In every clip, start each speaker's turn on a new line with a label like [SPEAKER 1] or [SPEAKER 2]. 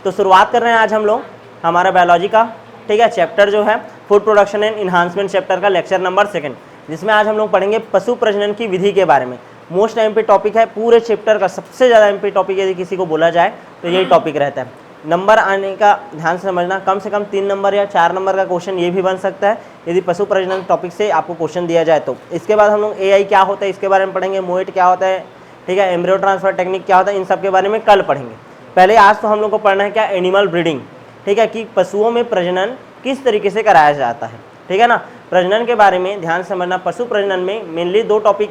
[SPEAKER 1] तो शुरुआत कर रहे हैं आज हम लोग हमारा बायोलॉजी का, ठीक है, चैप्टर जो है food production and enhancement chapter का लेक्चर नंबर 2, जिसमें आज हम लोग पढ़ेंगे पशु प्रजनन की विधि के बारे में। मोस्ट एमपी टॉपिक है पूरे चैप्टर का, सबसे ज़्यादा एमपी टॉपिक यदि किसी को बोला जाए तो यही टॉपिक रहता है। नंबर आने का ध्यान से समझना, कम से कम 3 नंबर या 4 नंबर का क्वेश्चन ये भी बन सकता है यदि पशु प्रजनन टॉपिक से आपको क्वेश्चन दिया जाए तो। इसके बाद हम लोग एआई क्या होता है इसके बारे में पढ़ेंगे, मोएट क्या होता है, ठीक है, एम्ब्रियो ट्रांसफर टेक्निक क्या होता है, इन सब के बारे में कल पढ़ेंगे। पहले आज तो हम लोग को पढ़ना है क्या, एनिमल ब्रीडिंग, ठीक है, कि पशुओं में प्रजनन किस तरीके से कराया जाता है, ठीक है ना। प्रजनन के बारे में ध्यान समझना, पशु प्रजनन में मेनली 2 टॉपिक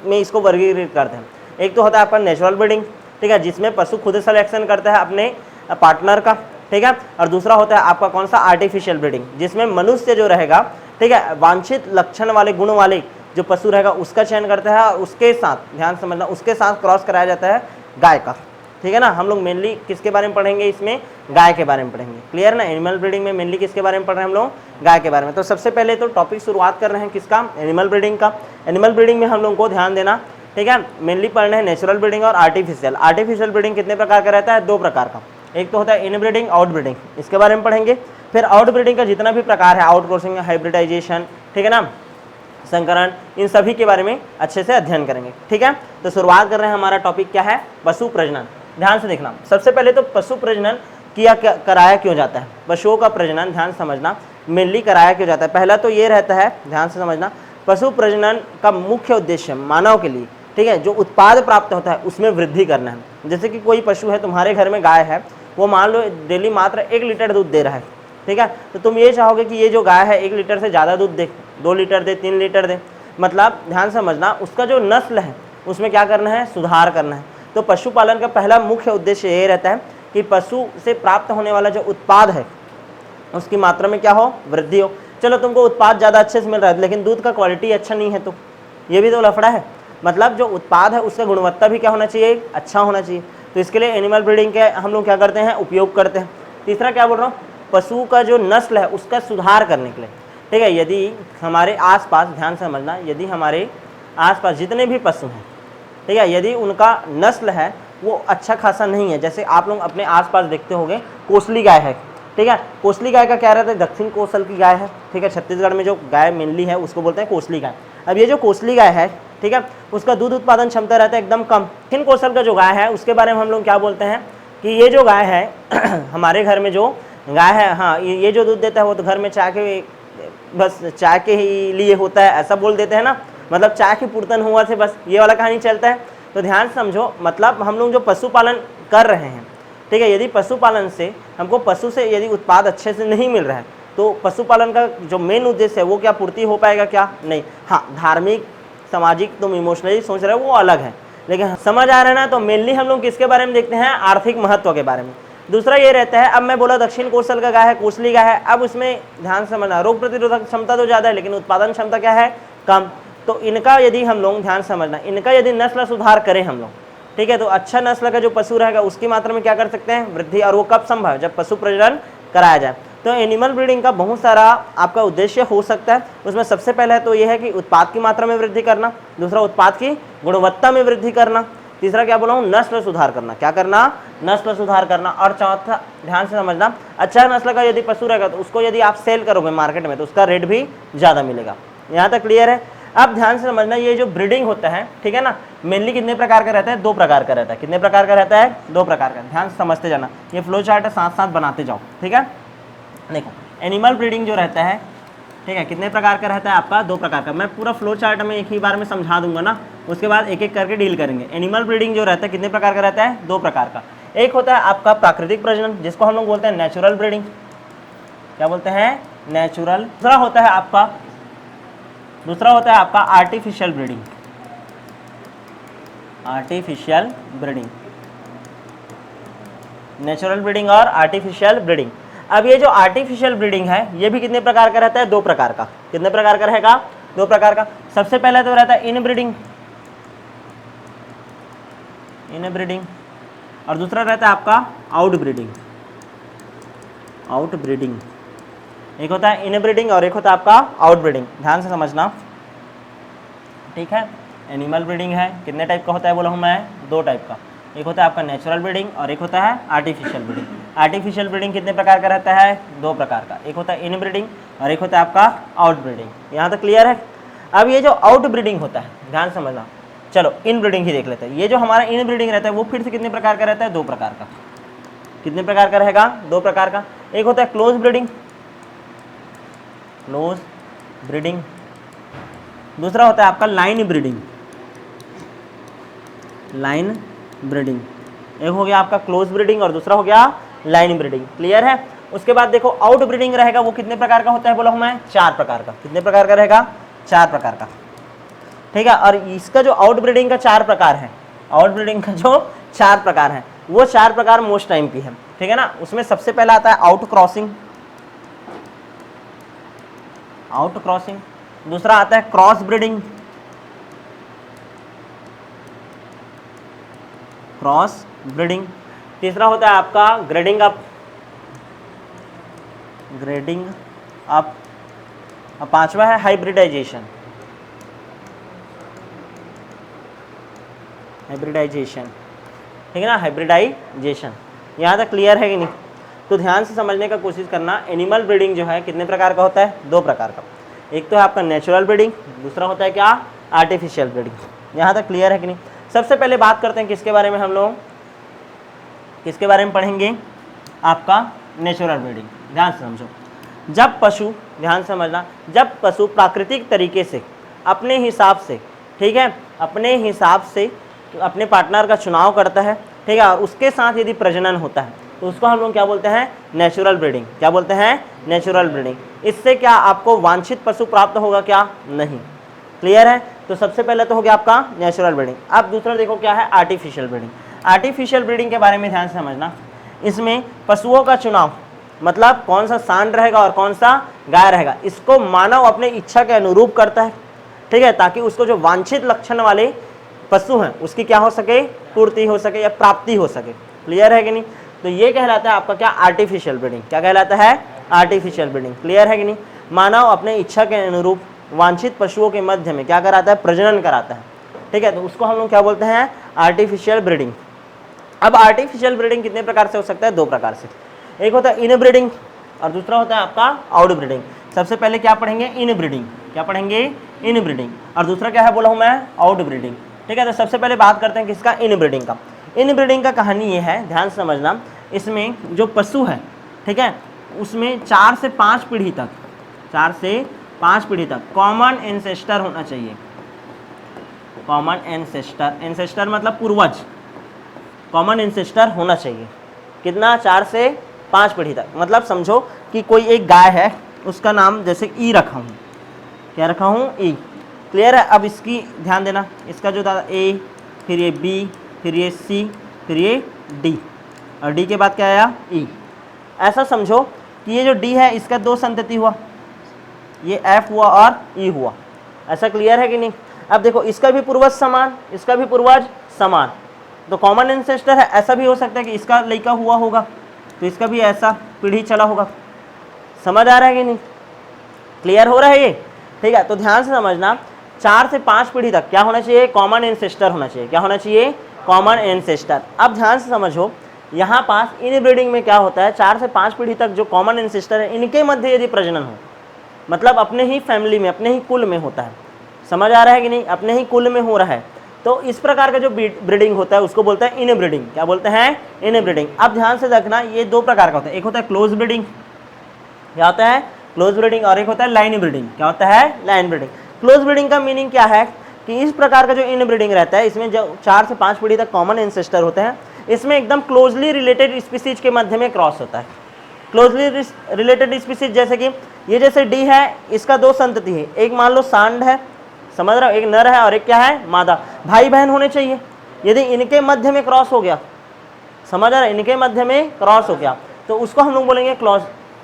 [SPEAKER 1] में इसको वर्गीकृत करते हैं। एक तो होता है आपका नेचुरल ब्रीडिंग, ठीक है, जिसमें पशु खुद सिलेक्शन करता है अपने पार्टनर का, ठीक है, और दूसरा होता है आपका कौन सा, आर्टिफिशियल ब्रीडिंग, जिसमें मनुष्य जो रहेगा, ठीक है, वांछित लक्षण वाले गुण वाले जो पशु रहेगा उसका चयन करता है और उसके साथ ध्यान समझना उसके साथ क्रॉस कराया जाता है गाय का, ठीक है ना। हम लोग मेनली किसके बारे में पढ़ेंगे, इसमें गाय के बारे में पढ़ेंगे, क्लियर ना। एनिमल ब्रीडिंग में मेनली किसके बारे में पढ़ रहे हैं हम लोग, गाय के बारे में। तो सबसे पहले तो टॉपिक शुरुआत कर रहे हैं किसका, एनिमल ब्रीडिंग का। एनिमल ब्रीडिंग में हम लोगों को ध्यान देना, ठीक है, मेनली पढ़ना है नेचुरल ब्रीडिंग और आर्टिफिशियल। आर्टिफिशियल ब्रीडिंग कितने प्रकार का रहता है, 2 प्रकार का, एक तो होता है इन ब्रीडिंग, आउट ब्रीडिंग, इसके बारे में पढ़ेंगे। फिर आउट ब्रीडिंग का जितना भी प्रकार है, आउट क्रॉसिंग, हाइब्रिडाइजेशन, ठीक है ना, संकरण, इन सभी के बारे में अच्छे से अध्ययन करेंगे, ठीक है। तो शुरुआत कर रहे हैं, हमारा टॉपिक क्या है, पशु प्रजनन। ध्यान से देखना, सबसे पहले तो पशु प्रजनन कराया क्यों जाता है, पशुओं का प्रजनन ध्यान समझना मेनली कराया क्यों जाता है। पहला तो ये रहता है, ध्यान से समझना, पशु प्रजनन का मुख्य उद्देश्य मानव के लिए, ठीक है, जो उत्पाद प्राप्त होता है उसमें वृद्धि करना है। जैसे कि कोई पशु है, तुम्हारे घर में गाय है, वो मान लो डेली मात्र 1 लीटर दूध दे रहा है, ठीक है, तो तुम ये चाहोगे कि ये जो गाय है 1 लीटर से ज़्यादा दूध दे, 2 लीटर दे, 3 लीटर दे, मतलब ध्यान समझना उसका जो नस्ल है उसमें क्या करना है, सुधार करना है। तो पशुपालन का पहला मुख्य उद्देश्य ये रहता है कि पशु से प्राप्त होने वाला जो उत्पाद है उसकी मात्रा में क्या हो, वृद्धि हो। चलो तुमको उत्पाद ज़्यादा अच्छे से मिल रहा है लेकिन दूध का क्वालिटी अच्छा नहीं है, तो ये भी तो लफड़ा है। मतलब जो उत्पाद है उसका गुणवत्ता भी क्या होना चाहिए, अच्छा होना चाहिए। तो इसके लिए एनिमल ब्रीडिंग के हम लोग क्या करते हैं, उपयोग करते हैं। तीसरा क्या बोल रहा हूँ, पशु का जो नस्ल है उसका सुधार करने के लिए, ठीक है, यदि हमारे आसपास ध्यान समझना, यदि हमारे आसपास जितने भी पशु हैं, ठीक है, यदि उनका नस्ल है वो अच्छा खासा नहीं है, जैसे आप लोग अपने आसपास देखते होंगे कोसली गाय है, ठीक है, कोसली गाय का क्या रहता है, दक्षिण कोसल की गाय है, ठीक है, छत्तीसगढ़ में जो गाय मेनली है उसको बोलते हैं कोसली गाय। अब ये जो कोसली गाय है, ठीक है, उसका दूध उत्पादन क्षमता रहता है एकदम कम। दक्षिण कोसल का जो गाय है उसके बारे में हम लोग क्या बोलते हैं कि ये जो गाय है हमारे घर में जो गाय है, हाँ, ये जो दूध देता है वो तो घर में चाय के, बस चाय के ही लिए होता है, ऐसा बोल देते हैं ना, मतलब चाय की पूर्तन हुआ से बस ये वाला कहानी चलता है। तो ध्यान समझो, मतलब हम लोग जो पशुपालन कर रहे हैं, ठीक है, यदि पशुपालन से हमको पशु से यदि उत्पाद अच्छे से नहीं मिल रहा है तो पशुपालन का जो मेन उद्देश्य है वो क्या पूर्ति हो पाएगा, क्या नहीं। हाँ, धार्मिक सामाजिक तुम इमोशनली सोच रहे हो वो अलग है, लेकिन समझ आ रहा है ना। तो मेनली हम लोग किसके बारे में देखते हैं, आर्थिक महत्व के बारे में। दूसरा ये रहता है, अब मैं बोला दक्षिण कोसल का गाय है, कोसली गाय है, अब उसमें ध्यान समझना रोग प्रतिरोधक क्षमता तो ज़्यादा है लेकिन उत्पादन क्षमता क्या है, कम। तो इनका यदि हम लोग ध्यान समझना, इनका यदि नस्ल सुधार करें हम लोग, ठीक है, तो अच्छा नस्ल का जो पशु रहेगा उसकी मात्रा में क्या कर सकते हैं, वृद्धि। और वो कब संभव है, जब पशु प्रजनन कराया जाए। तो एनिमल ब्रीडिंग का बहुत सारा आपका उद्देश्य हो सकता है। उसमें सबसे पहले तो ये है कि उत्पाद की मात्रा में वृद्धि करना, दूसरा उत्पाद की गुणवत्ता में वृद्धि करना, तीसरा क्या बोला हूँ, नस्ल सुधार करना, क्या करना, नस्ल सुधार करना, और चौथा ध्यान से समझना, अच्छा नस्ल का यदि पशु रहेगा तो उसको यदि आप सेल करोगे मार्केट में तो उसका रेट भी ज़्यादा मिलेगा। यहाँ तक क्लियर है। अब ध्यान से समझना, ये जो ब्रीडिंग होता है, ठीक है ना, मेनली कितने प्रकार का रहता है, 2 प्रकार का रहता है। कितने प्रकार का रहता है, 2 प्रकार का। ध्यान से समझते जाना, ये फ्लो चार्ट है, साथ साथ बनाते जाओ, ठीक है। देखो एनिमल ब्रीडिंग जो रहता है, ठीक है, कितने प्रकार का रहता है आपका, 2 प्रकार का। मैं पूरा फ्लो चार्ट में एक ही बार में समझा दूंगा ना, उसके बाद एक एक करके डील करेंगे। एनिमल ब्रीडिंग जो रहता है कितने प्रकार का रहता है, 2 प्रकार का। एक होता है आपका प्राकृतिक प्रजनन जिसको हम लोग बोलते हैं नेचुरल ब्रीडिंग, क्या बोलते हैं, नेचुरल। दूसरा होता है आपका artificial breeding, artificial breeding, natural breeding और आर्टिफिशियल ब्रीडिंग। अब ये जो आर्टिफिशियल ब्रीडिंग है ये भी कितने प्रकार का रहता है, 2 प्रकार का। कितने प्रकार का रहेगा, 2 प्रकार का। सबसे पहले तो रहता है इन ब्रीडिंग, इन ब्रीडिंग, और दूसरा रहता है आपका आउट ब्रीडिंग, आउट ब्रीडिंग। एक होता है इन ब्रीडिंग और एक होता है आपका आउट ब्रीडिंग। ध्यान से समझना, ठीक है। एनिमल ब्रीडिंग है, कितने टाइप का होता है बोला हूँ मैं, 2 टाइप का। एक होता है आपका नेचुरल ब्रीडिंग और एक होता है आर्टिफिशियल ब्रीडिंग। आर्टिफिशियल ब्रीडिंग कितने प्रकार का रहता है? 2 प्रकार का, एक होता है इन ब्रीडिंग और एक होता है आपका आउट ब्रीडिंग। यहाँ तक क्लियर है? अब ये जो आउट ब्रीडिंग होता है, ध्यान समझना, चलो इन ब्रीडिंग ही देख लेते हैं। ये जो हमारा इन ब्रीडिंग रहता है वो फिर से कितने प्रकार का रहता है? 2 प्रकार का। कितने प्रकार का रहेगा? 2 प्रकार का। एक होता है क्लोज ब्रीडिंग, क्लोज ब्रीडिंग, दूसरा होता है आपका लाइन ब्रीडिंग, लाइन ब्रीडिंग। एक हो गया आपका क्लोज ब्रीडिंग और दूसरा हो गया लाइन ब्रीडिंग। क्लियर है? उसके बाद देखो आउट ब्रीडिंग रहेगा, वो कितने प्रकार का होता है बोला हूं मैं? 4 प्रकार का। कितने प्रकार का रहेगा? 4 प्रकार का। ठीक है, और इसका जो आउट ब्रीडिंग का 4 प्रकार है, आउट ब्रीडिंग का जो 4 प्रकार है वो 4 प्रकार मोस्ट टाइम की है। ठीक है ना? उसमें सबसे पहला आता है आउट क्रॉसिंग, आउट क्रॉसिंग। दूसरा आता है क्रॉस ब्रीडिंग, क्रॉस ब्रीडिंग। तीसरा होता है आपका ग्रेडिंग अप, ग्रेडिंग अप। और पांचवा है हाइब्रिडाइजेशन, हाइब्रिडाइजेशन। ठीक है ना? हाइब्रिडाइजेशन। यहाँ तक क्लियर है कि नहीं? तो ध्यान से समझने का कोशिश करना। एनिमल ब्रीडिंग जो है कितने प्रकार का होता है? 2 प्रकार का। एक तो है आपका नेचुरल ब्रीडिंग, दूसरा होता है क्या? Artificial breeding. यहाँ तक क्लियर है कि नहीं? सबसे पहले बात करते हैं किसके बारे में, हम लोग किसके बारे में पढ़ेंगे? आपका नेचुरल ब्रीडिंग। ध्यान से समझो। जब पशु, ध्यान से समझना, जब पशु प्राकृतिक तरीके से अपने हिसाब से, ठीक है, अपने हिसाब से अपने पार्टनर का चुनाव करता है, ठीक है, और उसके साथ यदि प्रजनन होता है तो उसको हम लोग क्या बोलते हैं? Natural breeding. क्या बोलते हैं? Natural breeding. इससे क्या आपको वांछित पशु प्राप्त होगा? क्या नहीं। क्लियर है? तो सबसे पहले तो हो गया आपका नेचुरल ब्रीडिंग। अब दूसरा देखो क्या है? Artificial breeding. आर्टिफिशियल ब्रीडिंग के बारे में ध्यान से समझना। इसमें पशुओं का चुनाव, मतलब कौन सा सांड रहेगा और कौन सा गाय रहेगा, इसको मानव अपने इच्छा के अनुरूप करता है। ठीक है, ताकि उसको जो वांछित लक्षण वाले पशु हैं उसकी क्या हो सके? पूर्ति हो सके या प्राप्ति हो सके। क्लियर है कि नहीं? तो ये कहलाता है आपका क्या? Artificial breeding. क्या कहलाता है? Artificial breeding. क्लियर है कि नहीं? मानव अपने इच्छा के अनुरूप वांछित पशुओं के मध्य में क्या कराता है? प्रजनन कराता है। ठीक है, तो उसको हम लोग क्या बोलते हैं? Artificial breeding. अब आर्टिफिशियल ब्रीडिंग कितने प्रकार से हो सकता है? 2 प्रकार से। एक होता है इन ब्रीडिंग और दूसरा होता है आपका आउट ब्रीडिंग। सबसे पहले क्या पढ़ेंगे? इन ब्रीडिंग। क्या पढ़ेंगे? इन ब्रीडिंग। और दूसरा क्या है बोला हूँ मैं? Out breeding. ठीक है, तो सबसे पहले बात करते हैं किसका? इन ब्रीडिंग का। इन ब्रीडिंग का कहानी ये है, ध्यान से समझना। इसमें जो पशु है, ठीक है, उसमें 4 से 5 पीढ़ी तक, 4 से 5 पीढ़ी तक कॉमन एंसेस्टर होना चाहिए। कॉमन एंसेस्टर, एंसेस्टर मतलब पूर्वज, कॉमन एंसेस्टर होना चाहिए। कितना? 4 से 5 पीढ़ी तक। मतलब समझो कि कोई एक गाय है, उसका नाम जैसे ई रखा हूँ। क्या रखा हूँ? ई। क्लियर है? अब इसकी ध्यान देना, इसका जो दादा ए, फिर ये बी, फिर ये सी, फिर ये डी, और डी के बाद क्या आया? ई। ऐसा समझो कि ये जो डी है इसका 2 संतति हुआ, ये एफ हुआ और ई हुआ। ऐसा क्लियर है कि नहीं? अब देखो इसका भी पूर्वज समान, इसका भी पूर्वज समान, तो कॉमन एंसेस्टर है। ऐसा भी हो सकता है कि इसका लड़का हुआ होगा तो इसका भी ऐसा पीढ़ी चला होगा। समझ आ रहा है कि नहीं? क्लियर हो रहा है ये? ठीक है, तो ध्यान से समझना। 4 से 5 पीढ़ी तक क्या होना चाहिए? कॉमन एंसेस्टर होना चाहिए। क्या होना चाहिए? Common ancestor. अब ध्यान से समझो, यहाँ पास इन ब्रीडिंग में क्या होता है? 4 से 5 पीढ़ी तक जो कॉमन एंसेस्टर है, इनके मध्य यदि प्रजनन हो, मतलब अपने ही फैमिली में, अपने ही कुल में होता है। समझ आ रहा है कि नहीं? अपने ही कुल में हो रहा है, तो इस प्रकार का जो ब्रीडिंग होता है उसको बोलते हैं इन ब्रीडिंग। क्या बोलते हैं? इन ब्रीडिंग। अब ध्यान से देखना, ये 2 प्रकार का होता है। एक होता है क्लोज ब्रीडिंग, क्या होता है? Close breeding. और एक होता है लाइन ब्रीडिंग। क्या होता है? Line breeding. क्लोज ब्रीडिंग का मीनिंग क्या है कि इस प्रकार का जो इन ब्रीडिंग रहता है, इसमें जो 4 से 5 पीढ़ी तक कॉमन एंसेस्टर होते हैं, इसमें एकदम क्लोजली रिलेटेड स्पीसीज के मध्य में क्रॉस होता है। क्लोजली रिलेटेड स्पीसीज जैसे कि ये, जैसे डी है, इसका 2 संतति है। एक मान लो सांड है, समझ रहे हो, एक नर है और एक क्या है? मादा। भाई बहन होने चाहिए। यदि इनके मध्य में क्रॉस हो गया, समझ रहे, इनके मध्य में क्रॉस हो गया, तो उसको हम लोग बोलेंगे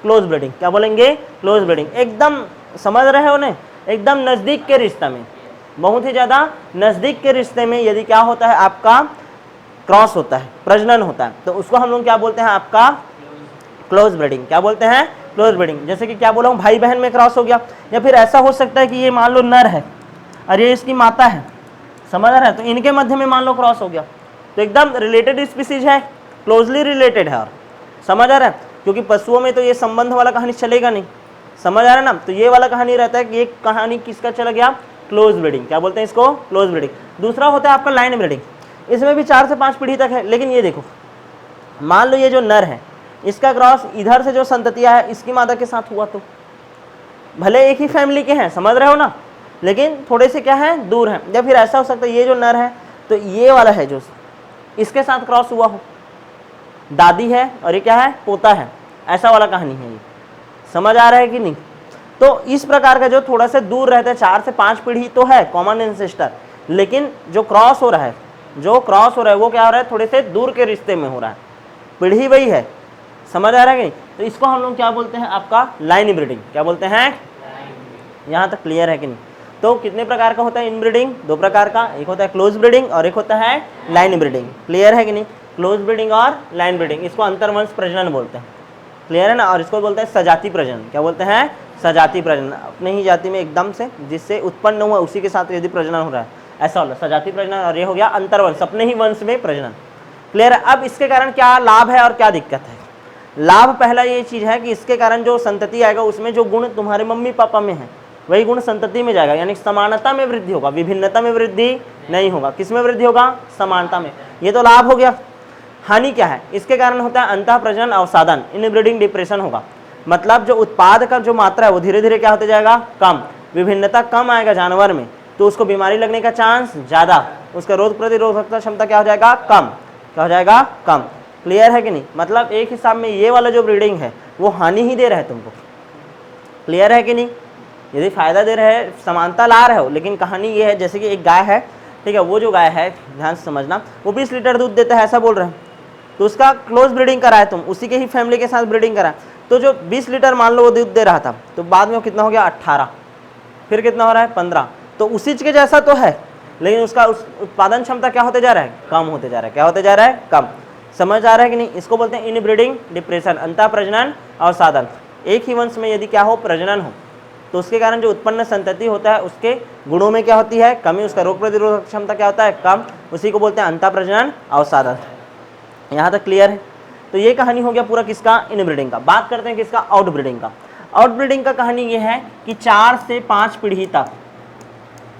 [SPEAKER 1] क्लोज ब्रीडिंग। क्या बोलेंगे? Close breeding. एकदम समझ रहे हो ने, एकदम नज़दीक के रिश्ते में, बहुत ही ज़्यादा नज़दीक के रिश्ते में यदि क्या होता है? आपका क्रॉस होता है, प्रजनन होता है, तो उसको हम लोग क्या बोलते हैं? आपका क्लोज ब्रीडिंग। क्या बोलते हैं? Close breeding. जैसे कि क्या बोला हूँ? भाई बहन में क्रॉस हो गया, या फिर ऐसा हो सकता है कि ये मान लो नर है और ये इसकी माता है, समझ रहा है, तो इनके मध्य में मान लो क्रॉस हो गया, तो एकदम रिलेटेड स्पीसीज है, क्लोजली रिलेटेड है। और समझ आ रहा है, क्योंकि पशुओं में तो ये संबंध वाला कहानी चलेगा नहीं, समझ आ रहा है ना। तो ये वाला कहानी रहता है कि ये कहानी किसका चला गया, क्लोज ब्रीडिंग, क्या बोलते हैं इसको, क्लोज ब्रीडिंग। दूसरा होता है आपका लाइन ब्रीडिंग, इसमें भी 4 से 5 पीढ़ी तक है। लेकिन ये देखो, मान लो ये जो नर है इसका क्रॉस इधर से जो संततियां है इसकी मादा के साथ हुआ, तो भले एक ही फैमिली के हैं, समझ रहे हो ना, लेकिन थोड़े से क्या है, दूर हैं। या फिर ऐसा हो सकता है ये जो नर है तो ये वाला है जो इसके साथ क्रॉस हुआ हो, दादी है और ये क्या है, पोता है, ऐसा वाला कहानी है ये, समझ आ रहा है कि नहीं। तो इस प्रकार का जो थोड़ा सा दूर रहता है, 4 से 5 पीढ़ी तो है कॉमन एंसेस्टर, लेकिन जो क्रॉस हो रहा है, वो क्या हो रहा है, थोड़े से दूर के रिश्ते में हो रहा है, पीढ़ी वही है, समझ आ रहा है कि नहीं। तो इसको हम लोग क्या बोलते हैं, आपका लाइन ब्रीडिंग, क्या बोलते हैं, यहाँ तक क्लियर है कि नहीं। तो कितने प्रकार का होता है इनब्रीडिंग, 2 प्रकार का, एक होता है क्लोज ब्रीडिंग और एक होता है लाइन ब्रीडिंग, क्लियर है कि नहीं। क्लोज ब्रीडिंग और लाइन ब्रीडिंग, इसको अंतर्वंश प्रजनन बोलते हैं, क्लियर है ना। और इसको बोलते हैं सजाति प्रजनन, क्या बोलते हैं, सजाति प्रजनन, अपने ही जाति में एकदम से जिससे उत्पन्न हुआ उसी के साथ यदि प्रजनन हो रहा है, ऐसा होगा सजाति प्रजनन। और ये हो गया अंतर्वंश, अपने ही वंश में प्रजनन, क्लियर है। अब इसके कारण क्या लाभ है और क्या दिक्कत है। लाभ पहला ये चीज़ है कि इसके कारण जो संतति आएगा उसमें जो गुण तुम्हारे मम्मी पापा में है वही गुण संतति में जाएगा, यानी समानता में वृद्धि होगा, विभिन्नता में वृद्धि नहीं होगा। किस में वृद्धि होगा, समानता में, ये तो लाभ हो गया। हानि क्या है, इसके कारण होता है अंतः प्रजनन अवसादन, इनब्रीडिंग डिप्रेशन होगा, मतलब जो उत्पाद का जो मात्रा है वो धीरे धीरे क्या होते जाएगा, कम, विभिन्नता कम आएगा जानवर में, तो उसको बीमारी लगने का चांस ज़्यादा, उसका रोग प्रतिरोधकता क्षमता क्या हो जाएगा, कम, क्या हो जाएगा, कम, क्लियर है कि नहीं। मतलब एक हिसाब में ये वाला जो ब्रीडिंग है वो हानि ही दे रहा है तुमको, क्लियर है कि नहीं। यदि फायदा दे रहे हैं, समानता ला रहे हो, लेकिन कहानी ये है जैसे कि एक गाय है, ठीक है, वो जो गाय है ध्यान से समझना, वो 20 लीटर दूध देता है ऐसा बोल रहे हैं, तो उसका क्लोज ब्रीडिंग करा है तुम, उसी के ही फैमिली के साथ ब्रीडिंग करा, तो जो 20 लीटर मान लो वो दूध दे रहा था, तो बाद में वो कितना हो गया, 18, फिर कितना हो रहा है, 15, तो उसी के जैसा तो है, लेकिन उसका उत्पादन क्षमता क्या होते जा रहा है, कम होते जा रहा है, क्या होते जा रहा है, कम, समझ आ रहा है कि नहीं। इसको बोलते हैं इनब्रीडिंग डिप्रेशन, अंतः प्रजनन अवसादन। एक ही वंश में यदि क्या हो, प्रजनन हो, तो उसके कारण जो उत्पन्न संतति होता है उसके गुणों में क्या होती है, कमी, उसका रोग प्रतिरोधक क्षमता क्या होता है, कम, उसी को बोलते हैं अंतः प्रजनन अवसादन। यहाँ तक क्लियर है। तो ये कहानी हो गया पूरा किसका, इनब्रीडिंग का। बात करते हैं किसका, आउटब्रीडिंग का। आउटब्रीडिंग का कहानी ये है कि 4 से 5 पीढ़ी तक,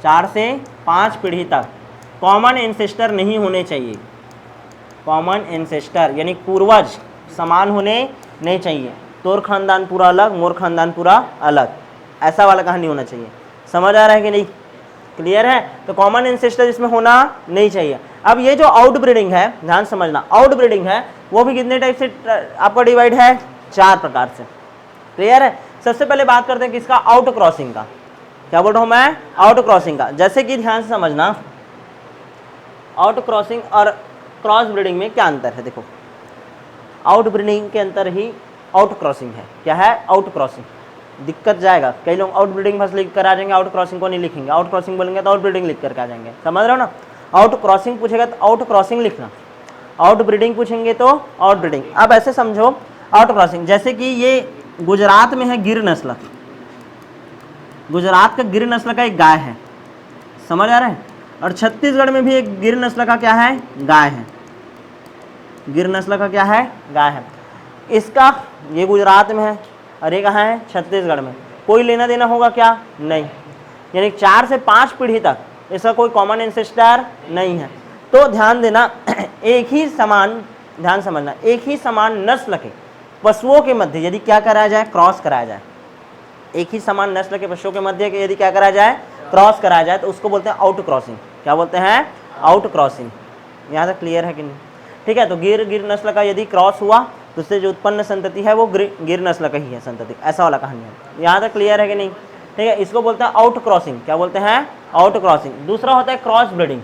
[SPEAKER 1] 4 से 5 पीढ़ी तक कॉमन एंसेस्टर नहीं होने चाहिए, कॉमन एंसेस्टर यानी पूर्वज समान होने नहीं चाहिए, तोर खानदान पूरा अलग, मोर खानदान पूरा अलग, ऐसा वाला कहानी होना चाहिए, समझ आ रहा है कि नहीं, क्लियर है। तो कॉमन एंसेस्टर इसमें होना नहीं चाहिए। अब ये जो आउट ब्रीडिंग है, ध्यान समझना, आउट ब्रीडिंग है वो भी कितने टाइप से आपका डिवाइड है, 4 प्रकार से, क्लियर है। सबसे पहले बात करते हैं किसका, आउट क्रॉसिंग का। क्या बोल रहा हूं मैं, आउट क्रॉसिंग का। जैसे कि ध्यान से समझना, आउट क्रॉसिंग और क्रॉस ब्रीडिंग में क्या अंतर है, देखो, आउट ब्रीडिंग के अंतर ही आउट क्रॉसिंग है। क्या है, आउट क्रॉसिंग, दिक्कत जाएगा, कई लोग आउट ब्रीडिंग बस लिख कर आ जाएंगे, आउट क्रॉसिंग को नहीं लिखेंगे, आउट क्रॉसिंग बोलेंगे तो आउट ब्रीडिंग लिख करके आ जाएंगे, समझ रहे हो ना। आउट क्रॉसिंग पूछेगा तो आउट क्रॉसिंग लिखना, आउट ब्रीडिंग पूछेंगे तो आउट ब्रीडिंग। अब ऐसे समझो, आउट क्रॉसिंग जैसे कि ये गुजरात में है गिर नस्ल, गुजरात का गिर नस्ल का एक गाय है, समझ आ रहा है, और छत्तीसगढ़ में भी एक गिर नस्ल का क्या है, गाय है, गिर नस्ल का क्या है, गाय है। इसका ये गुजरात में है और ये कहाँ है, छत्तीसगढ़ में, कोई लेना देना होगा क्या, नहीं, यानी 4 से 5 पीढ़ी तक इसका कोई कॉमन एंसेस्टर नहीं है। तो ध्यान देना, एक ही समान, ध्यान समझना, एक ही समान नस्ल के पशुओं के मध्य यदि क्या कराया जाए, क्रॉस कराया जाए, एक ही समान नस्ल के पशुओं के मध्य यदि क्या कराया जाए, क्रॉस कराया जाए, तो उसको बोलते हैं आउट क्रॉसिंग। क्या बोलते हैं, आउट क्रॉसिंग। यहाँ तक क्लियर है कि नहीं, ठीक है। तो गिर नस्ल का यदि क्रॉस हुआ तो उससे जो उत्पन्न संतति है वो गिर नस्ल का ही है संतति, ऐसा वाला कहानी है। यहाँ तक क्लियर है कि नहीं, ठीक है। इसको बोलते हैं आउट क्रॉसिंग। क्या बोलते हैं, आउट क्रॉसिंग। दूसरा होता है क्रॉस ब्रीडिंग।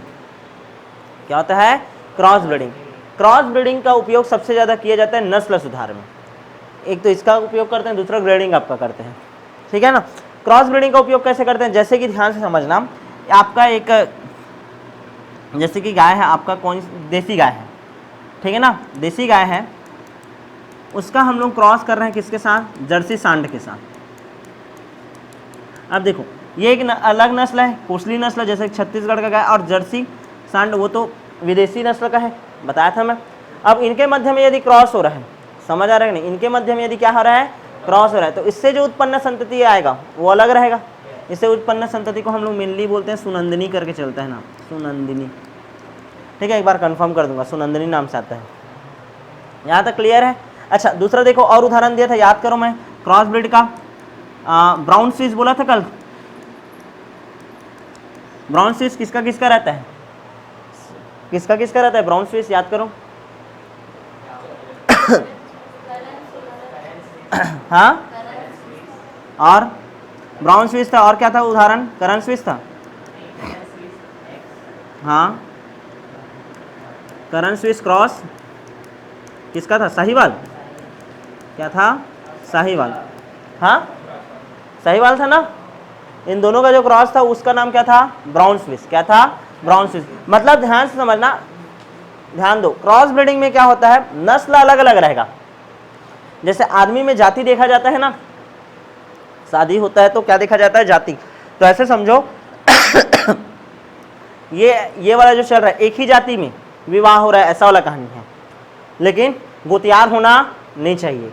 [SPEAKER 1] क्या होता है, क्रॉस ब्रीडिंग। क्रॉस ब्रीडिंग का उपयोग सबसे ज़्यादा किया जाता है नस्ल सुधार में। एक तो इसका उपयोग करते हैं, दूसरा ग्रेडिंग आपका करते हैं, ठीक है ना। क्रॉस ब्रीडिंग का उपयोग कैसे करते हैं, जैसे कि ध्यान से समझना, आपका एक जैसे कि गाय है आपका, कौन देसी गाय है, ठीक है ना, देसी गाय है, उसका हम लोग क्रॉस कर रहे हैं किसके साथ, जर्सी सांड के साथ। अब देखो ये एक अलग नस्ल है, कोसली नस्ल, जैसे छत्तीसगढ़ का गाय, और जर्सी सांड वो तो विदेशी नस्ल का है, बताया था मैं। अब इनके मध्य में यदि क्रॉस हो रहा है, समझ आ रहा है कि नहीं? इनके मध्य में यदि क्या हो रहा है, क्रॉस हो रहा है, तो इससे जो उत्पन्न संतति आएगा वो अलग रहेगा। इससे उत्पन्न संतति को हम लोग मेनली बोलते हैं सुनंदिनी करके चलता है नाम, सुनंदिनी। ठीक है, एक बार कंफर्म कर दूंगा, सुनंदिनी नाम से आता है। यहाँ तक क्लियर है? अच्छा, दूसरा देखो और उदाहरण दिया था, याद करो, मैं क्रॉस ब्रीड का ब्राउन स्विस बोला था कल। ब्राउन स्विस किसका किसका रहता है, किसका किसका रहता है ब्राउन स्विस, याद करो। हाँ, और ब्राउन स्विस था, और क्या था उदाहरण, करन स्विस था। हाँ, करन स्विस क्रॉस किसका था, साहिवाल। क्या था, साहिवाल। हाँ, साहिवाल था ना। इन दोनों का जो क्रॉस था उसका नाम क्या था, ब्राउन स्विस। क्या था, ब्राउन स्विस। मतलब ध्यान से समझना, ध्यान दो, क्रॉस ब्रीडिंग में क्या होता है, नस्ल अलग अलग रहेगा। जैसे आदमी में जाति देखा जाता है ना, शादी होता है तो क्या देखा जाता है, जाति। तो ऐसे समझो ये वाला जो चल रहा है, एक ही जाति में विवाह हो रहा है, ऐसा वाला कहानी है। लेकिन गोतियार होना नहीं चाहिए,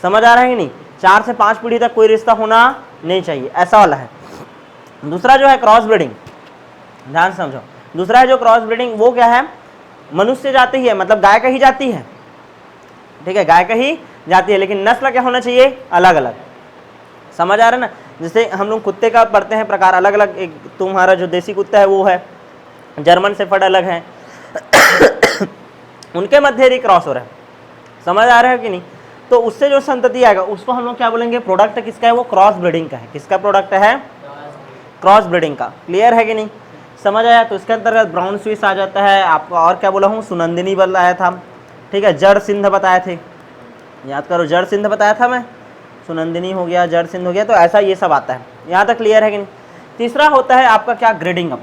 [SPEAKER 1] समझ आ रहा है कि नहीं? 4 से 5 पीढ़ी तक कोई रिश्ता होना नहीं चाहिए, ऐसा वाला है। दूसरा जो है क्रॉस ब्रीडिंग, ध्यान से समझो, दूसरा है जो क्रॉस ब्रीडिंग, वो क्या है, मनुष्य जाति ही है, मतलब गाय का ही जाति है। ठीक है, गाय का ही जाति है, लेकिन नस्ल क्या होना चाहिए, अलग अलग। समझ आ रहा है ना? जैसे हम लोग कुत्ते का पढ़ते हैं प्रकार अलग अलग, एक तुम्हारा जो देसी कुत्ता है वो है, जर्मन शेफर्ड अलग है उनके मध्य ही क्रॉस हो रहा है, समझ आ रहा है कि नहीं? तो उससे जो संतति आएगा उसको हम लोग क्या बोलेंगे, प्रोडक्ट किसका है, वो क्रॉस ब्रीडिंग का है। किसका प्रोडक्ट है, क्रॉस ब्रीडिंग का। क्लियर है कि नहीं, समझ आया? तो इसके अंतर्गत ब्राउन स्विस आ जाता है आपको, और क्या बोला हूँ, सुनंदिनी बताया था। ठीक है, जड़ सिंध बताए थे, याद करो, जड़ सिंध बताया था मैं, सुनंदिनी हो गया, जड़ सिंध हो गया, तो ऐसा ये सब आता है। यहाँ तक क्लियर है कि नहीं? तीसरा होता है आपका क्या, ग्रेडिंग अप।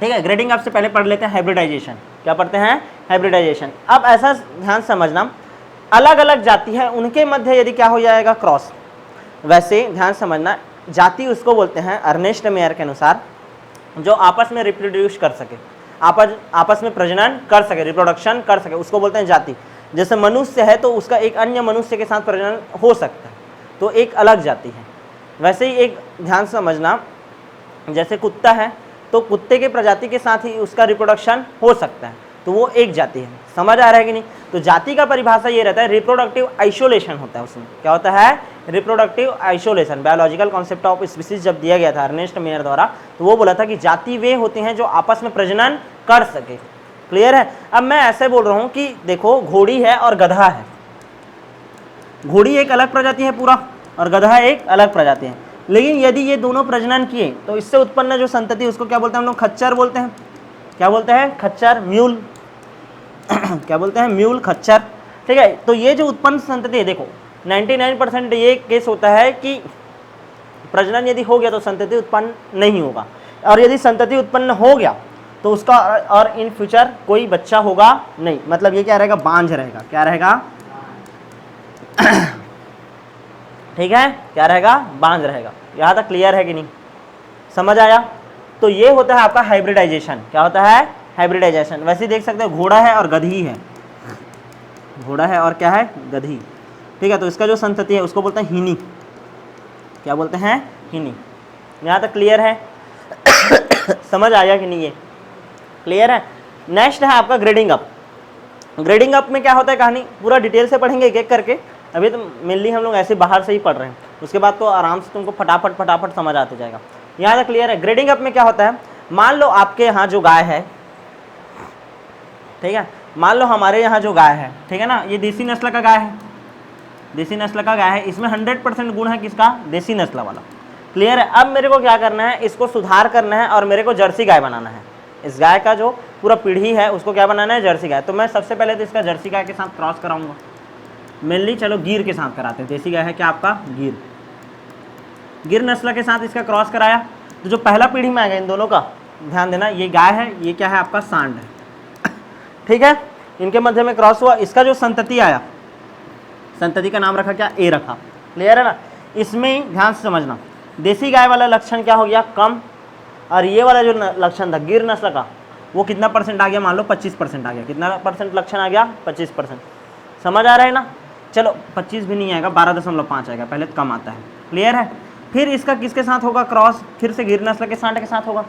[SPEAKER 1] ठीक है, ग्रेडिंग अप से पहले पढ़ लेते हैं हाइब्रिडाइजेशन। क्या पढ़ते हैं, हाइब्रिडाइजेशन। अब ऐसा ध्यान समझना, अलग अलग जाति है, उनके मध्य यदि क्या हो जाएगा, क्रॉस। वैसे ध्यान समझना, जाति उसको बोलते हैं अर्नेस्ट मेयर के अनुसार जो आपस में रिप्रोड्यूस कर सके, आपस में प्रजनन कर सके, रिप्रोडक्शन कर सके, उसको बोलते हैं जाति। जैसे मनुष्य है तो उसका एक अन्य मनुष्य के साथ प्रजनन हो सकता है, तो एक अलग जाति है। वैसे ही एक ध्यान समझना, जैसे कुत्ता है तो कुत्ते के प्रजाति के साथ ही उसका रिप्रोडक्शन हो सकता है, तो वो एक जाति है। समझ आ रहा है कि नहीं? तो जाति का परिभाषा ये रहता है, रिप्रोडक्टिव आइसोलेशन होता है उसमें। क्या होता है, reproductive isolation. Biological concept of species जब दिया गया था अर्नेस्ट मेयर द्वारा, तो वो बोला था कि जाति वे होते हैं जो आपस में प्रजनन कर सके। क्लियर है? अब मैं ऐसे बोल रहा हूँ कि देखो, घोड़ी है और गधा है, घोड़ी एक अलग प्रजाति है पूरा और गधा एक अलग प्रजाति है, लेकिन यदि ये दोनों प्रजनन किए तो इससे उत्पन्न जो संतति उसको क्या बोलते हैं हम लोग, खच्चर बोलते हैं। क्या बोलते हैं, खच्चर, म्यूल क्या बोलते हैं, म्यूल, खच्चर। ठीक है, तो ये जो उत्पन्न संतति है, देखो 99% ये केस होता है कि प्रजनन यदि हो गया तो संतति उत्पन्न नहीं होगा, और यदि संतति उत्पन्न हो गया तो उसका और इन फ्यूचर कोई बच्चा होगा नहीं। मतलब ये क्या रहेगा, बांझ रहेगा। क्या रहेगा ठीक है, क्या रहेगा, बांझ रहेगा। यहाँ तक क्लियर है कि नहीं, समझ आया? तो ये होता है आपका हाइब्रिडाइजेशन। क्या होता है, हाइब्रिडाइजेशन। वैसे ही देख सकते हो, घोड़ा है और गधी है, घोड़ा है और क्या है, गधी। ठीक है, तो इसका जो संतति है उसको बोलते हैं हिनी। क्या बोलते हैं, हिनी। यहाँ तक क्लियर है समझ आया कि नहीं, ये क्लियर है? नेक्स्ट है आपका ग्रेडिंग अप। ग्रेडिंग अप में क्या होता है, कहानी पूरा डिटेल से पढ़ेंगे एक एक करके। अभी तो मेनली हम लोग ऐसे बाहर से ही पढ़ रहे हैं, उसके बाद तो आराम से तुमको फटाफट समझ आते जाएगा। यहाँ तक क्लियर है? ग्रेडिंग अप में क्या होता है, मान लो आपके यहाँ जो गाय है, ठीक है, मान लो हमारे यहाँ जो गाय है, ठीक है ना, ये देसी नस्ल का गाय है, देसी नस्ल का गाय है, इसमें 100% गुण है किसका, देसी नस्ल वाला। क्लियर है? अब मेरे को क्या करना है, इसको सुधार करना है और मेरे को जर्सी गाय बनाना है। इस गाय का जो पूरा पीढ़ी है उसको क्या बनाना है, जर्सी गाय। तो मैं सबसे पहले तो इसका जर्सी गाय के साथ क्रॉस कराऊंगा, मेनली चलो गिर के साथ कराते हैं। देसी गाय है क्या आपका, गिर नस्ल के साथ इसका क्रॉस कराया, तो जो पहला पीढ़ी में आएगा इन दोनों का, ध्यान देना, ये गाय है, ये क्या है आपका, सांड है। ठीक है, इनके मध्य में क्रॉस हुआ, इसका जो संतति आया, संतति का नाम रखा क्या, ए रखा। क्लियर है ना? इसमें ध्यान से समझना, देसी गाय वाला लक्षण क्या हो गया, कम, और ये वाला जो लक्षण था गिर नस्ल का, वो कितना परसेंट आ गया, मान लो 25% आ गया। कितना परसेंट लक्षण आ गया, 25%। समझ आ रहा है ना। चलो 25 भी नहीं आएगा, 12.5 आएगा, पहले तो कम आता है। क्लियर है। फिर इसका किसके साथ होगा क्रॉस, फिर से गिर नस्ल के सांड के साथ होगा।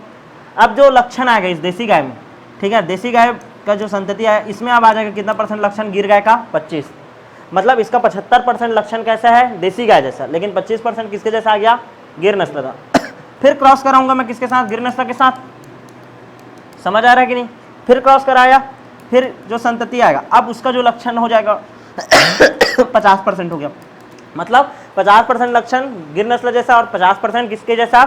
[SPEAKER 1] अब जो लक्षण आएगा इस देसी गाय में, ठीक है, देसी गाय का जो संतति है इसमें अब आ जाएगा कितना परसेंट लक्षण गिर गाय का, 25। मतलब इसका 75% लक्षण कैसा है, देसी गाय जैसा, लेकिन 25% किसके जैसा आ गया, गिर नस्ल का। फिर क्रॉस कराऊंगा मैं किसके साथ, गिर नस्ल के साथ। समझ आ रहा है कि नहीं। फिर क्रॉस कराया, फिर जो संतति आएगा अब उसका जो लक्षण हो जाएगा 50% हो गया। मतलब 50% लक्षण गिर नस्ल जैसा और 50% किसके जैसा।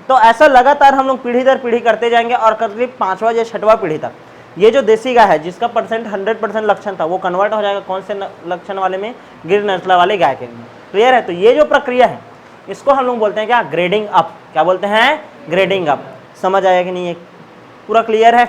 [SPEAKER 1] तो ऐसा लगातार हम लोग पीढ़ी दर पीढ़ी करते जाएंगे और करीब 5वां या 6वां पीढ़ी तक ये जो देसी गाय है जिसका 100% लक्षण था वो कन्वर्ट हो जाएगा कौन से लक्षण वाले में, गिर नस्ल वाले गाय के में। क्लियर है। तो ये जो प्रक्रिया है इसको हम लोग बोलते हैं क्या, ग्रेडिंग अप। क्या बोलते हैं, ग्रेडिंग अप। समझ आया कि नहीं, ये पूरा क्लियर है।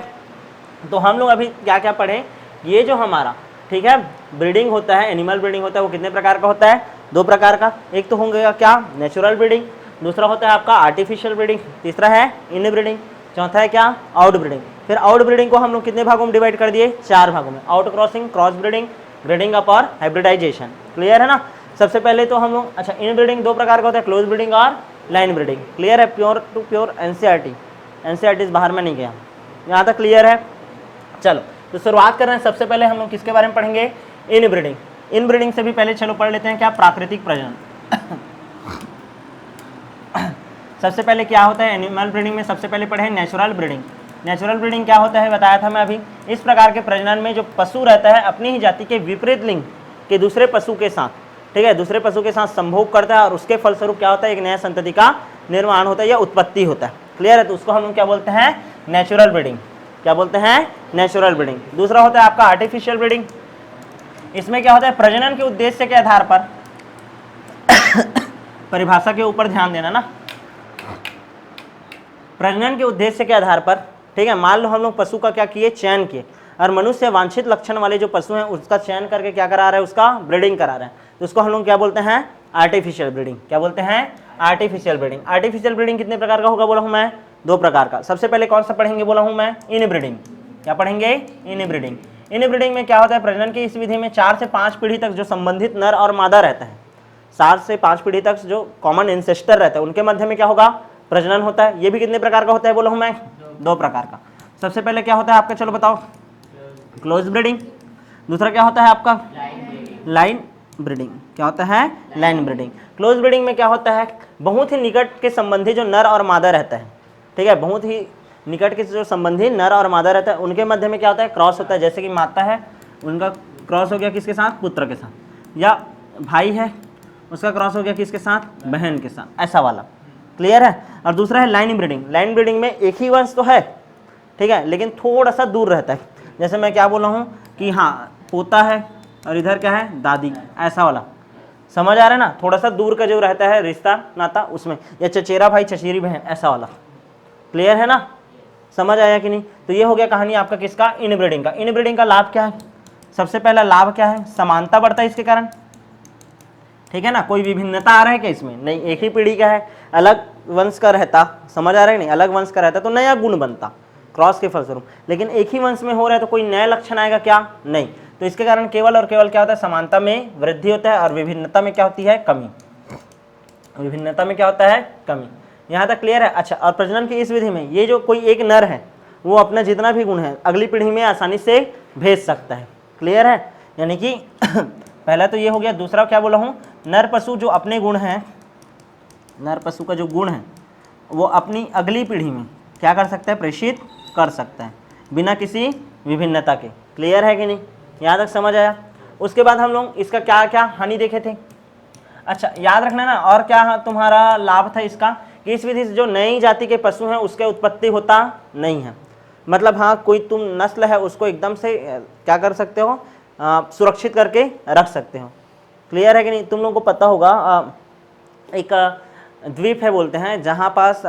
[SPEAKER 1] तो हम लोग अभी क्या क्या पढ़े, ये जो हमारा, ठीक है, ब्रीडिंग होता है, एनिमल ब्रीडिंग होता है, वो कितने प्रकार का होता है, 2 प्रकार का। एक तो होंगे क्या, नेचुरल ब्रीडिंग, दूसरा होता है आपका आर्टिफिशियल ब्रीडिंग, तीसरा है इन ब्रीडिंग, चौथा है क्या, आउट ब्रीडिंग। फिर आउट ब्रीडिंग को हम लोग कितने भागों में डिवाइड कर दिए, 4 भागों में, out crossing, cross breeding, grading up और हाइब्रिडाइजेशन। क्लियर है ना। सबसे पहले तो हम लोग, अच्छा, इन ब्रीडिंग 2 प्रकार का होता है, क्लोज ब्रीडिंग और लाइन ब्रीडिंग। क्लियर है। प्योर टू प्योर एनसीईआरटी बाहर में नहीं गया, यहाँ तक क्लियर है। चलो तो शुरुआत कर रहे हैं। सबसे पहले हम लोग किसके बारे में पढ़ेंगे, इन ब्रीडिंग। इन ब्रीडिंग से भी पहले चलो पढ़ लेते हैं क्या, प्राकृतिक प्रजनन। सबसे पहले क्या होता है एनिमल ब्रीडिंग में, सबसे पहले पढ़े नेचुरल ब्रीडिंग। नेचुरल ब्रीडिंग क्या होता है बताया था मैं अभी। इस प्रकार के प्रजनन में जो पशु रहता है अपनी ही जाति के विपरीत लिंग के दूसरे पशु के साथ, ठीक है, दूसरे पशु के साथ संभोग करता है और उसके फलस्वरूप क्या होता है, एक नया संतति का निर्माण होता है या उत्पत्ति होता है। क्लियर है। तो उसको हम लोग क्या बोलते हैं, नेचुरल ब्रीडिंग। क्या बोलते हैं, नेचुरल ब्रीडिंग। दूसरा होता है आपका आर्टिफिशियल ब्रीडिंग। इसमें क्या होता है, प्रजनन के उद्देश्य के आधार पर परिभाषा के ऊपर ध्यान देना ना, प्रजनन के उद्देश्य के आधार पर, ठीक है, मान लो हम लोग पशु का क्या किए, चयन किए, और मनुष्य वांछित लक्षण वाले जो पशु हैं उसका चयन करके क्या करा रहा है, उसका ब्रीडिंग करा रहा है। तो उसको हम लोग क्या बोलते हैं, आर्टिफिशियल ब्रीडिंग। क्या बोलते हैं, आर्टिफिशियल ब्रीडिंग। आर्टिफिशियल ब्रीडिंग कितने प्रकार का होगा बोला हूं मैं, 2 प्रकार का। सबसे पहले कौन सा पढ़ेंगे बोला हूं मैं, इन ब्रीडिंग। क्या पढ़ेंगे, इन ब्रीडिंग। इन ब्रीडिंग में क्या होता है, प्रजनन की इस विधि में 4 से 5 पीढ़ी तक जो संबंधित नर और मादा रहता है, 4 से 5 पीढ़ी तक जो कॉमन इंसेस्टर रहता है उनके मध्य में क्या होगा, प्रजनन होता है। ये भी कितने प्रकार का होता है बोला हूं मैं, 2 प्रकार का। सबसे पहले क्या होता है आपका, चलो बताओ, क्लोज ब्रीडिंग। दूसरा क्या होता है आपका, लाइन ब्रीडिंग। क्या होता है, लाइन ब्रीडिंग। क्लोज ब्रीडिंग में क्या होता है, बहुत ही निकट के संबंधी जो नर और मादा रहता है, ठीक है, बहुत ही निकट के जो संबंधी नर और मादा रहता है उनके मध्य में क्या होता है, क्रॉस होता है। जैसे कि माता है उनका क्रॉस हो गया किसके साथ, पुत्र के साथ, या भाई है उसका क्रॉस हो गया किसके साथ, बहन के साथ, ऐसा वाला। क्लियर है। और दूसरा है लाइन ब्रीडिंग। लाइन ब्रीडिंग में एक ही वंश तो है, ठीक है, लेकिन थोड़ा सा दूर रहता है। जैसे मैं क्या बोला हूँ कि हाँ पोता है और इधर क्या है, दादी, ऐसा वाला। समझ आ रहा है ना, थोड़ा सा दूर का जो रहता है रिश्ता नाता उसमें, या चचेरा भाई चचेरी बहन, ऐसा वाला। क्लियर है ना, समझ आया कि नहीं। तो ये हो गया कहानी आपका किसका, इन ब्रीडिंग का। इन ब्रीडिंग का लाभ क्या है, सबसे पहला लाभ क्या है, समानता बढ़ता है इसके कारण, ठीक है ना। कोई विभिन्नता आ रहा है क्या इसमें, नहीं, एक ही पीढ़ी का है, अलग वंश का रहता, समझ आ रहा है नहीं, अलग वंश का रहता तो नया गुण बनता क्रॉस के फलस्वरूप, लेकिन एक ही वंश में हो रहा है तो कोई नया लक्षण आएगा क्या, नहीं। तो इसके कारण केवल और केवल क्या होता है, समानता में वृद्धि होता है और विभिन्नता में क्या होती है, कमी। विभिन्नता में क्या होता है, कमी। यहाँ तक क्लियर है। अच्छा, और प्रजनन की इस विधि में ये जो कोई एक नर है वो अपना जितना भी गुण है अगली पीढ़ी में आसानी से भेज सकता है। क्लियर है। यानी कि पहला तो ये हो गया। दूसरा क्या बोला हूँ, नर पशु जो अपने गुण हैं, नर पशु का जो गुण है वो अपनी अगली पीढ़ी में क्या कर सकता है, प्रेषित कर सकता है बिना किसी विभिन्नता के। क्लियर है कि नहीं, यहाँ तक समझ आया। उसके बाद हम लोग इसका क्या क्या हानि देखे थे। अच्छा, याद रखना ना, और क्या तुम्हारा लाभ था इसका, कि इस विधि से जो नई जाति के पशु हैं उसके उत्पत्ति होता नहीं है। मतलब हाँ, कोई तुम नस्ल है उसको एकदम से क्या कर सकते हो, सुरक्षित करके रख सकते हो। क्लियर है कि नहीं। तुम लोगों को पता होगा एक द्वीप है बोलते हैं जहाँ पास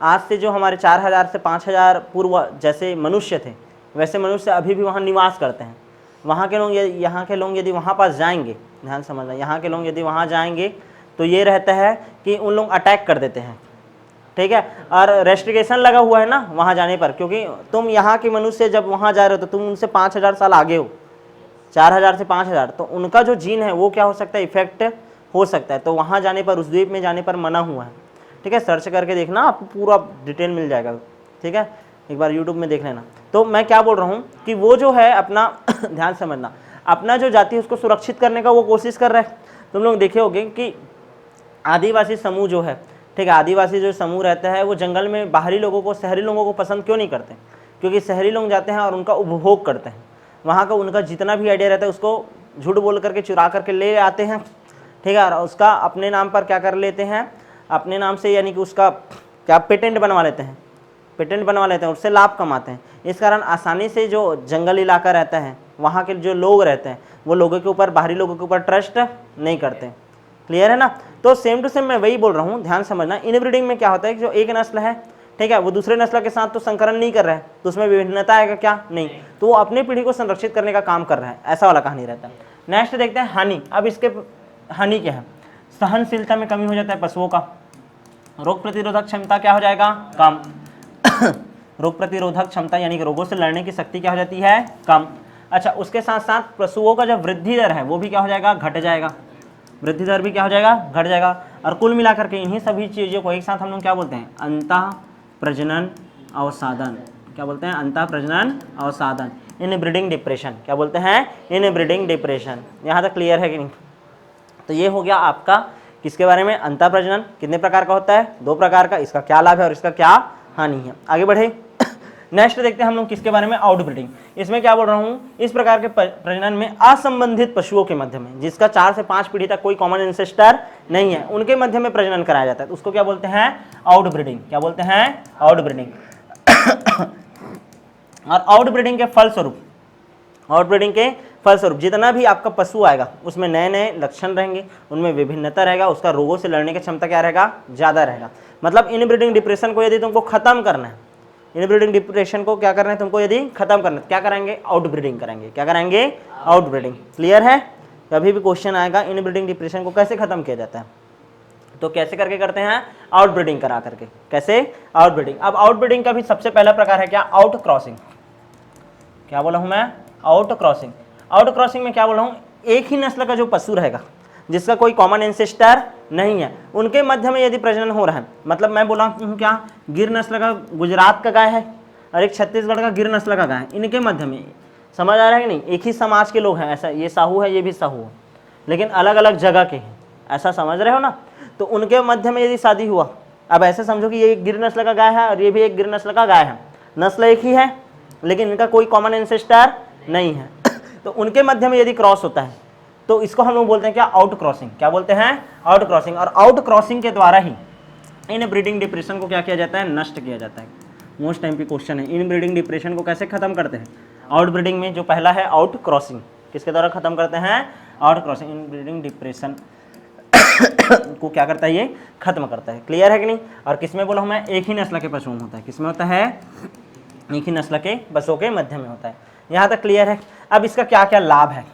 [SPEAKER 1] आज से जो हमारे 4000 से 5000 पूर्व जैसे मनुष्य थे वैसे मनुष्य अभी भी वहाँ निवास करते हैं। वहाँ के लोग, यहाँ के लोग यदि वहाँ पास जाएंगे, ध्यान समझना, यहाँ के लोग यदि वहाँ जाएंगे तो ये रहता है कि उन लोग अटैक कर देते हैं, ठीक है। और रेस्ट्रिक्शन लगा हुआ है ना वहाँ जाने पर, क्योंकि तुम यहाँ के मनुष्य जब वहाँ जा रहे हो तो तुम उनसे 5000 साल आगे हो, 4000 से 5000, तो उनका जो जीन है वो क्या हो सकता है, इफेक्ट हो सकता है। तो वहाँ जाने पर, उस द्वीप में जाने पर मना हुआ है। ठीक है, सर्च करके देखना, आपको पूरा डिटेल मिल जाएगा। ठीक है, एक बार यूट्यूब में देख लेना। तो मैं क्या बोल रहा हूँ कि वो जो है अपना ध्यान समझना, अपना जो जाति है उसको सुरक्षित करने का वो कोशिश कर रहा है। तुम लोग देखे होगे कि आदिवासी समूह जो है, ठीक है, आदिवासी जो समूह रहता है वो जंगल में बाहरी लोगों को, शहरी लोगों को पसंद क्यों नहीं करते? क्योंकि शहरी लोग जाते हैं और उनका उपभोग करते हैं, वहाँ का उनका जितना भी आइडिया रहता है उसको झूठ बोल करके चुरा करके ले आते हैं। ठीक है, और उसका अपने नाम पर क्या कर लेते हैं, अपने नाम से, यानी कि उसका क्या पेटेंट बनवा लेते हैं, पेटेंट बनवा लेते हैं, उससे लाभ कमाते हैं। इस कारण आसानी से जो जंगल इलाका रहता है, वहाँ के जो लोग रहते हैं, वो लोगों के ऊपर, बाहरी लोगों के ऊपर ट्रस्ट नहीं करते। क्लियर है ना? तो सेम टू सेम मैं वही बोल रहा हूँ, ध्यान समझना। इनब्रीडिंग में क्या होता है कि जो एक नस्ल है, ठीक है, वो दूसरे नस्ल के साथ तो संकरण नहीं कर रहा है, तो उसमें विभिन्नता आएगा क्या? नहीं, तो वो अपनी पीढ़ी को संरक्षित करने का काम कर रहा है, ऐसा वाला कहानी रहता है। नेक्स्ट देखते हैं हानि। अब इसके हानि क्या है? सहनशीलता में कमी हो जाता है पशुओं का, रोग प्रतिरोधक क्षमता क्या हो जाएगा? कम। रोग प्रतिरोधक क्षमता यानी कि रोगों से लड़ने की शक्ति क्या हो जाती है? कम। अच्छा, उसके साथ साथ पशुओं का जो वृद्धि दर है वो भी क्या हो जाएगा? घट जाएगा। वृद्धि दर भी क्या हो जाएगा? घट जाएगा। और कुल मिलाकर के इन्हीं सभी चीज़ों को एक साथ हम लोग क्या बोलते हैं? अंतः प्रजनन अवसाधन। क्या बोलते हैं? अंतः प्रजनन अवसाधन, इनब्रीडिंग डिप्रेशन। क्या बोलते हैं? Inbreeding depression. यहाँ तक क्लियर है कि नहीं? तो ये हो गया आपका किसके बारे में? अंतः प्रजनन कितने प्रकार का होता है? 2 प्रकार का। इसका क्या लाभ है और इसका क्या हानि है? आगे बढ़े। नेक्स्ट देखते हैं हम लोग किसके बारे में? आउटब्रीडिंग। इसमें क्या बोल रहा हूँ, इस प्रकार के प्रजनन में असंबंधित पशुओं के मध्य में, जिसका 4 से 5 पीढ़ी तक कोई कॉमन एंसेस्टर नहीं है, उनके मध्य में प्रजनन कराया जाता है, तो उसको क्या बोलते हैं? आउटब्रीडिंग। क्या बोलते हैं? आउटब्रीडिंग। और आउटब्रीडिंग के फलस्वरूप, आउटब्रीडिंग के फलस्वरूप जितना भी आपका पशु आएगा उसमें नए नए लक्षण रहेंगे, उनमें विभिन्नता रहेगा, उसका रोगों से लड़ने की क्षमता क्या रहेगा? ज़्यादा रहेगा। मतलब इनब्रीडिंग डिप्रेशन को यदि तुमको खत्म करना है, इनब्रीडिंग डिप्रेशन को क्या करना है तुमको, यदि खत्म करना है, क्या कराएंगे? आउटब्रीडिंग कराएंगे। क्या कराएंगे? आउटब्रीडिंग। क्लियर है? कभी भी क्वेश्चन आएगा इनब्रीडिंग डिप्रेशन को कैसे खत्म किया जाता है, तो कैसे करके करते हैं? आउटब्रीडिंग करा करके। कैसे? आउटब्रीडिंग। अब आउटब्रीडिंग का भी सबसे पहला प्रकार है क्या? Out crossing. क्या बोला हूं मैं? Out crossing. आउट क्रॉसिंग में क्या बोला हूं, एक ही नस्ल का जो पशु रहेगा, जिसका कोई कॉमन एंसेस्टर नहीं है, उनके मध्य में यदि प्रजनन हो रहा है, मतलब मैं बोला हूं क्या, गिर नस्ल का गुजरात का गाय है और एक छत्तीसगढ़ का गिर नस्ल का गाय है, इनके मध्य में, समझ आ रहा है कि नहीं? एक ही समाज के लोग हैं, ऐसा, ये साहू है, ये भी साहू है, लेकिन अलग अलग जगह के हैं, ऐसा समझ रहे हो ना? तो उनके मध्य में यदि शादी हुआ, अब ऐसे समझो कि ये एक गिर नस्ल का गाय है और ये भी एक गिर नस्ल का गाय है, नस्ल एक ही है लेकिन इनका कोई कॉमन एंसेस्टर नहीं है, तो उनके मध्य में यदि क्रॉस होता है तो इसको हम लोग बोलते हैं क्या? Out crossing. क्या बोलते हैं? Out crossing. और आउट क्रॉसिंग के द्वारा ही इन ब्रीडिंग डिप्रेशन को क्या किया जाता है? नष्ट किया जाता है। मोस्ट टाइम पे क्वेश्चन है, इन ब्रीडिंग डिप्रेशन को कैसे खत्म करते हैं? आउट ब्रीडिंग में जो पहला है आउट क्रॉसिंग, किसके द्वारा खत्म करते हैं? Out crossing. इन ब्रीडिंग डिप्रेशन को क्या करता है? ये खत्म करता है। क्लियर है कि नहीं? और किसमें बोला हूँ मैं? एक ही नस्ल के पशुओं में होता है। किसमें होता है? एक ही नस्ल के पशुओं के मध्य में होता है। यहाँ तक क्लियर है? अब इसका क्या क्या लाभ है?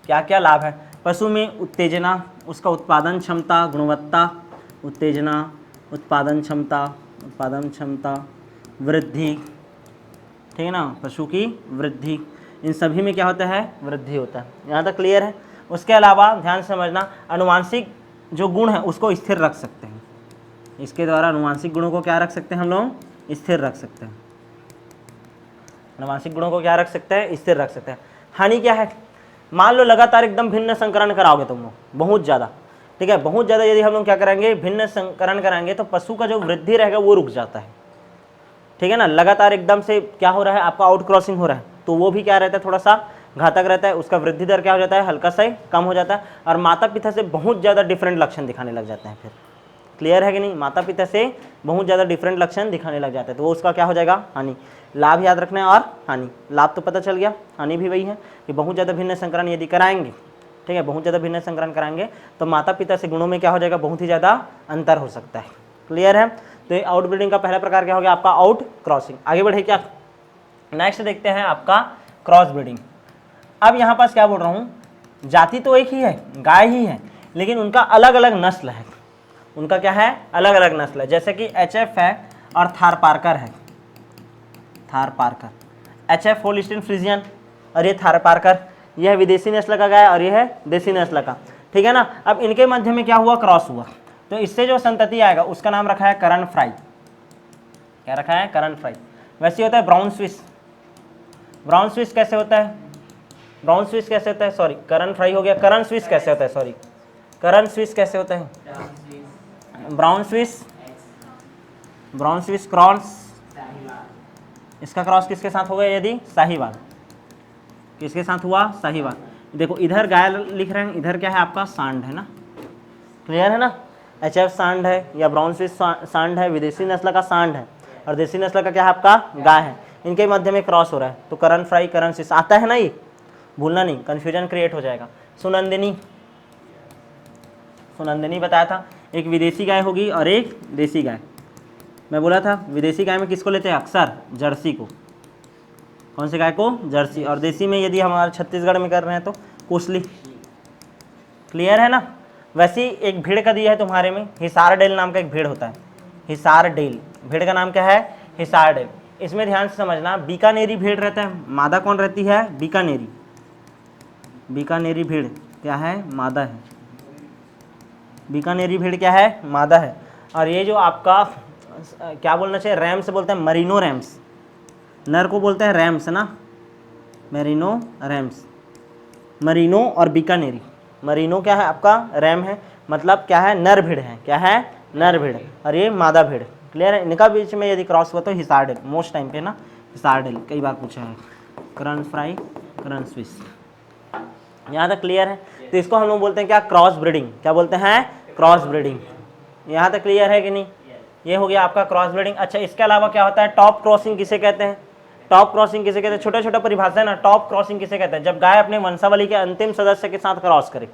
[SPEAKER 1] क्या क्या लाभ है? पशु में उत्तेजना, उसका उत्पादन क्षमता, गुणवत्ता, उत्तेजना, उत्पादन क्षमता, वृद्धि, ठीक है ना, पशु की वृद्धि, इन सभी में क्या होता है? वृद्धि होता है। यहाँ तक क्लियर है? उसके अलावा ध्यान से समझना, अनुवांशिक जो गुण है उसको स्थिर रख सकते हैं। इसके द्वारा अनुवांशिक गुणों को क्या रख सकते हैं हम लोग? स्थिर रख सकते हैं। अनुवांशिक गुणों को क्या रख सकते हैं? स्थिर रख सकते हैं। हानि क्या है? मान लो लगातार एकदम भिन्न संकरण कराओगे तुम लोग, बहुत ज़्यादा, ठीक है, बहुत ज़्यादा यदि हम लोग क्या करेंगे? भिन्न संकरण कराएंगे तो पशु का जो वृद्धि रहेगा वो रुक जाता है, ठीक है ना? लगातार एकदम से क्या हो रहा है? आपका आउट क्रॉसिंग हो रहा है, तो वो भी क्या रहता है? थोड़ा सा घातक रहता है। उसका वृद्धि दर क्या हो जाता है? हल्का सा कम हो जाता है और माता पिता से बहुत ज़्यादा डिफरेंट लक्षण दिखाने लग जाते हैं। फिर क्लियर है कि नहीं? माता पिता से बहुत ज़्यादा डिफरेंट लक्षण दिखाने लग जाते हैं, तो वो उसका क्या हो जाएगा? हानि। लाभ याद रखना है और हानि। लाभ तो पता चल गया, हानि भी वही है कि बहुत ज़्यादा भिन्न संकरण यदि कराएंगे, ठीक है, बहुत ज़्यादा भिन्न संकरण कराएंगे तो माता पिता से गुणों में क्या हो जाएगा? बहुत ही ज़्यादा अंतर हो सकता है। क्लियर है? तो ये आउट ब्रीडिंग का पहला प्रकार क्या हो गया? आपका आउट क्रॉसिंग। आगे बढ़े क्या? नेक्स्ट देखते हैं आपका क्रॉस ब्रीडिंग। अब यहाँ पास क्या बोल रहा हूँ, जाति तो एक ही है, गाय ही है, लेकिन उनका अलग अलग नस्ल है। उनका क्या है? अलग अलग नस्ल है। जैसे कि HF है और थारपारकर है, थारपारकर, HF होल्स्टीन फ्रीजियन और ये थारपारकर, यह है विदेशी नस्ल का गाय और ये है देसी नस्ल का, ठीक है ना। अब इनके मध्य में क्या हुआ, क्रॉस हुआ, तो इससे जो संतति आएगा उसका नाम रखा है करण फ्राई। क्या रखा है, करण फ्राई। वैसे होता है ब्राउन स्विस। ब्राउन स्विस कैसे होता है, ब्राउन स्विस कैसे होता है, सॉरी करण फ्राई हो गया। करण स्विस कैसे होता है, सॉरी करण स्विस कैसे होता है, brown Swiss, brown Swiss cross, इसका क्रॉस किसके साथ होगा, यदि साहीवाल, किसके साथ हुआ, साहीवाल। देखो इधर गाय लिख रहे हैं, इधर क्या है आपका सांड है ना, क्लियर है ना। HF सांड है या ब्राउन स्विस सांड है, विदेशी नस्ल का सांड है, और देसी नस्ल का क्या है आपका गाय है, इनके मध्य में क्रॉस हो रहा है, तो करण फ्राई करण स्विस आता है ना, ये भूलना नहीं, कंफ्यूजन क्रिएट हो जाएगा। सुनंदिनी, सुनंदिनी बताया था, एक विदेशी गाय होगी और एक देसी गाय। मैं बोला था विदेशी गाय में किसको लेते हैं अक्सर, जर्सी को। कौन से गाय को, जर्सी। और देसी में यदि हमारे छत्तीसगढ़ में कर रहे हैं तो कोसली, क्लियर है ना। वैसे ही एक भेड़ का दिया है तुम्हारे में, हिसार डेल नाम का एक भेड़ होता है, हिसार डेल, भेड़ का नाम क्या है, हिसार डेल। इसमें ध्यान से समझना, बीकानेरी भेड़ रहता है, मादा कौन रहती है, बीकानेरी, बीकानेरी भेड़ क्या है, मादा है, बीकानेरी भेड़ क्या है, मादा है। और ये जो आपका क्या बोलना चाहिए, रैम्स बोलते हैं, मरीनो रैम्स, नर को बोलते हैं रैम्स ना, मेरिनो रैम्स, मरीनो और बीकानेरी। मरीनो क्या है आपका, रैम है, मतलब क्या है, नर भेड़ है, क्या है, नर भेड़, और ये मादा भेड़, क्लियर है। इनका बीच में यदि क्रॉस हुआ तो हिसार डेल, मोस्ट टाइम पे ना हिसार डेल, कई बार पूछा है। करण फ्राई, करण स्विस, यहाँ तक क्लियर है। तो इसको हम लोग बोलते हैं क्या, क्रॉस ब्रीडिंग, क्या बोलते हैं, क्रॉस ब्रीडिंग। यहाँ तक क्लियर है कि नहीं, ये हो गया आपका क्रॉस ब्रीडिंग। अच्छा इसके अलावा क्या होता है, टॉप क्रॉसिंग किसे कहते हैं, टॉप क्रॉसिंग किसे कहते हैं, छोटा छोटा परिभाषा है ना, टॉप क्रॉसिंग किसे कहते हैं, जब गाय अपने वंशावली के अंतिम सदस्य के साथ क्रॉस करे,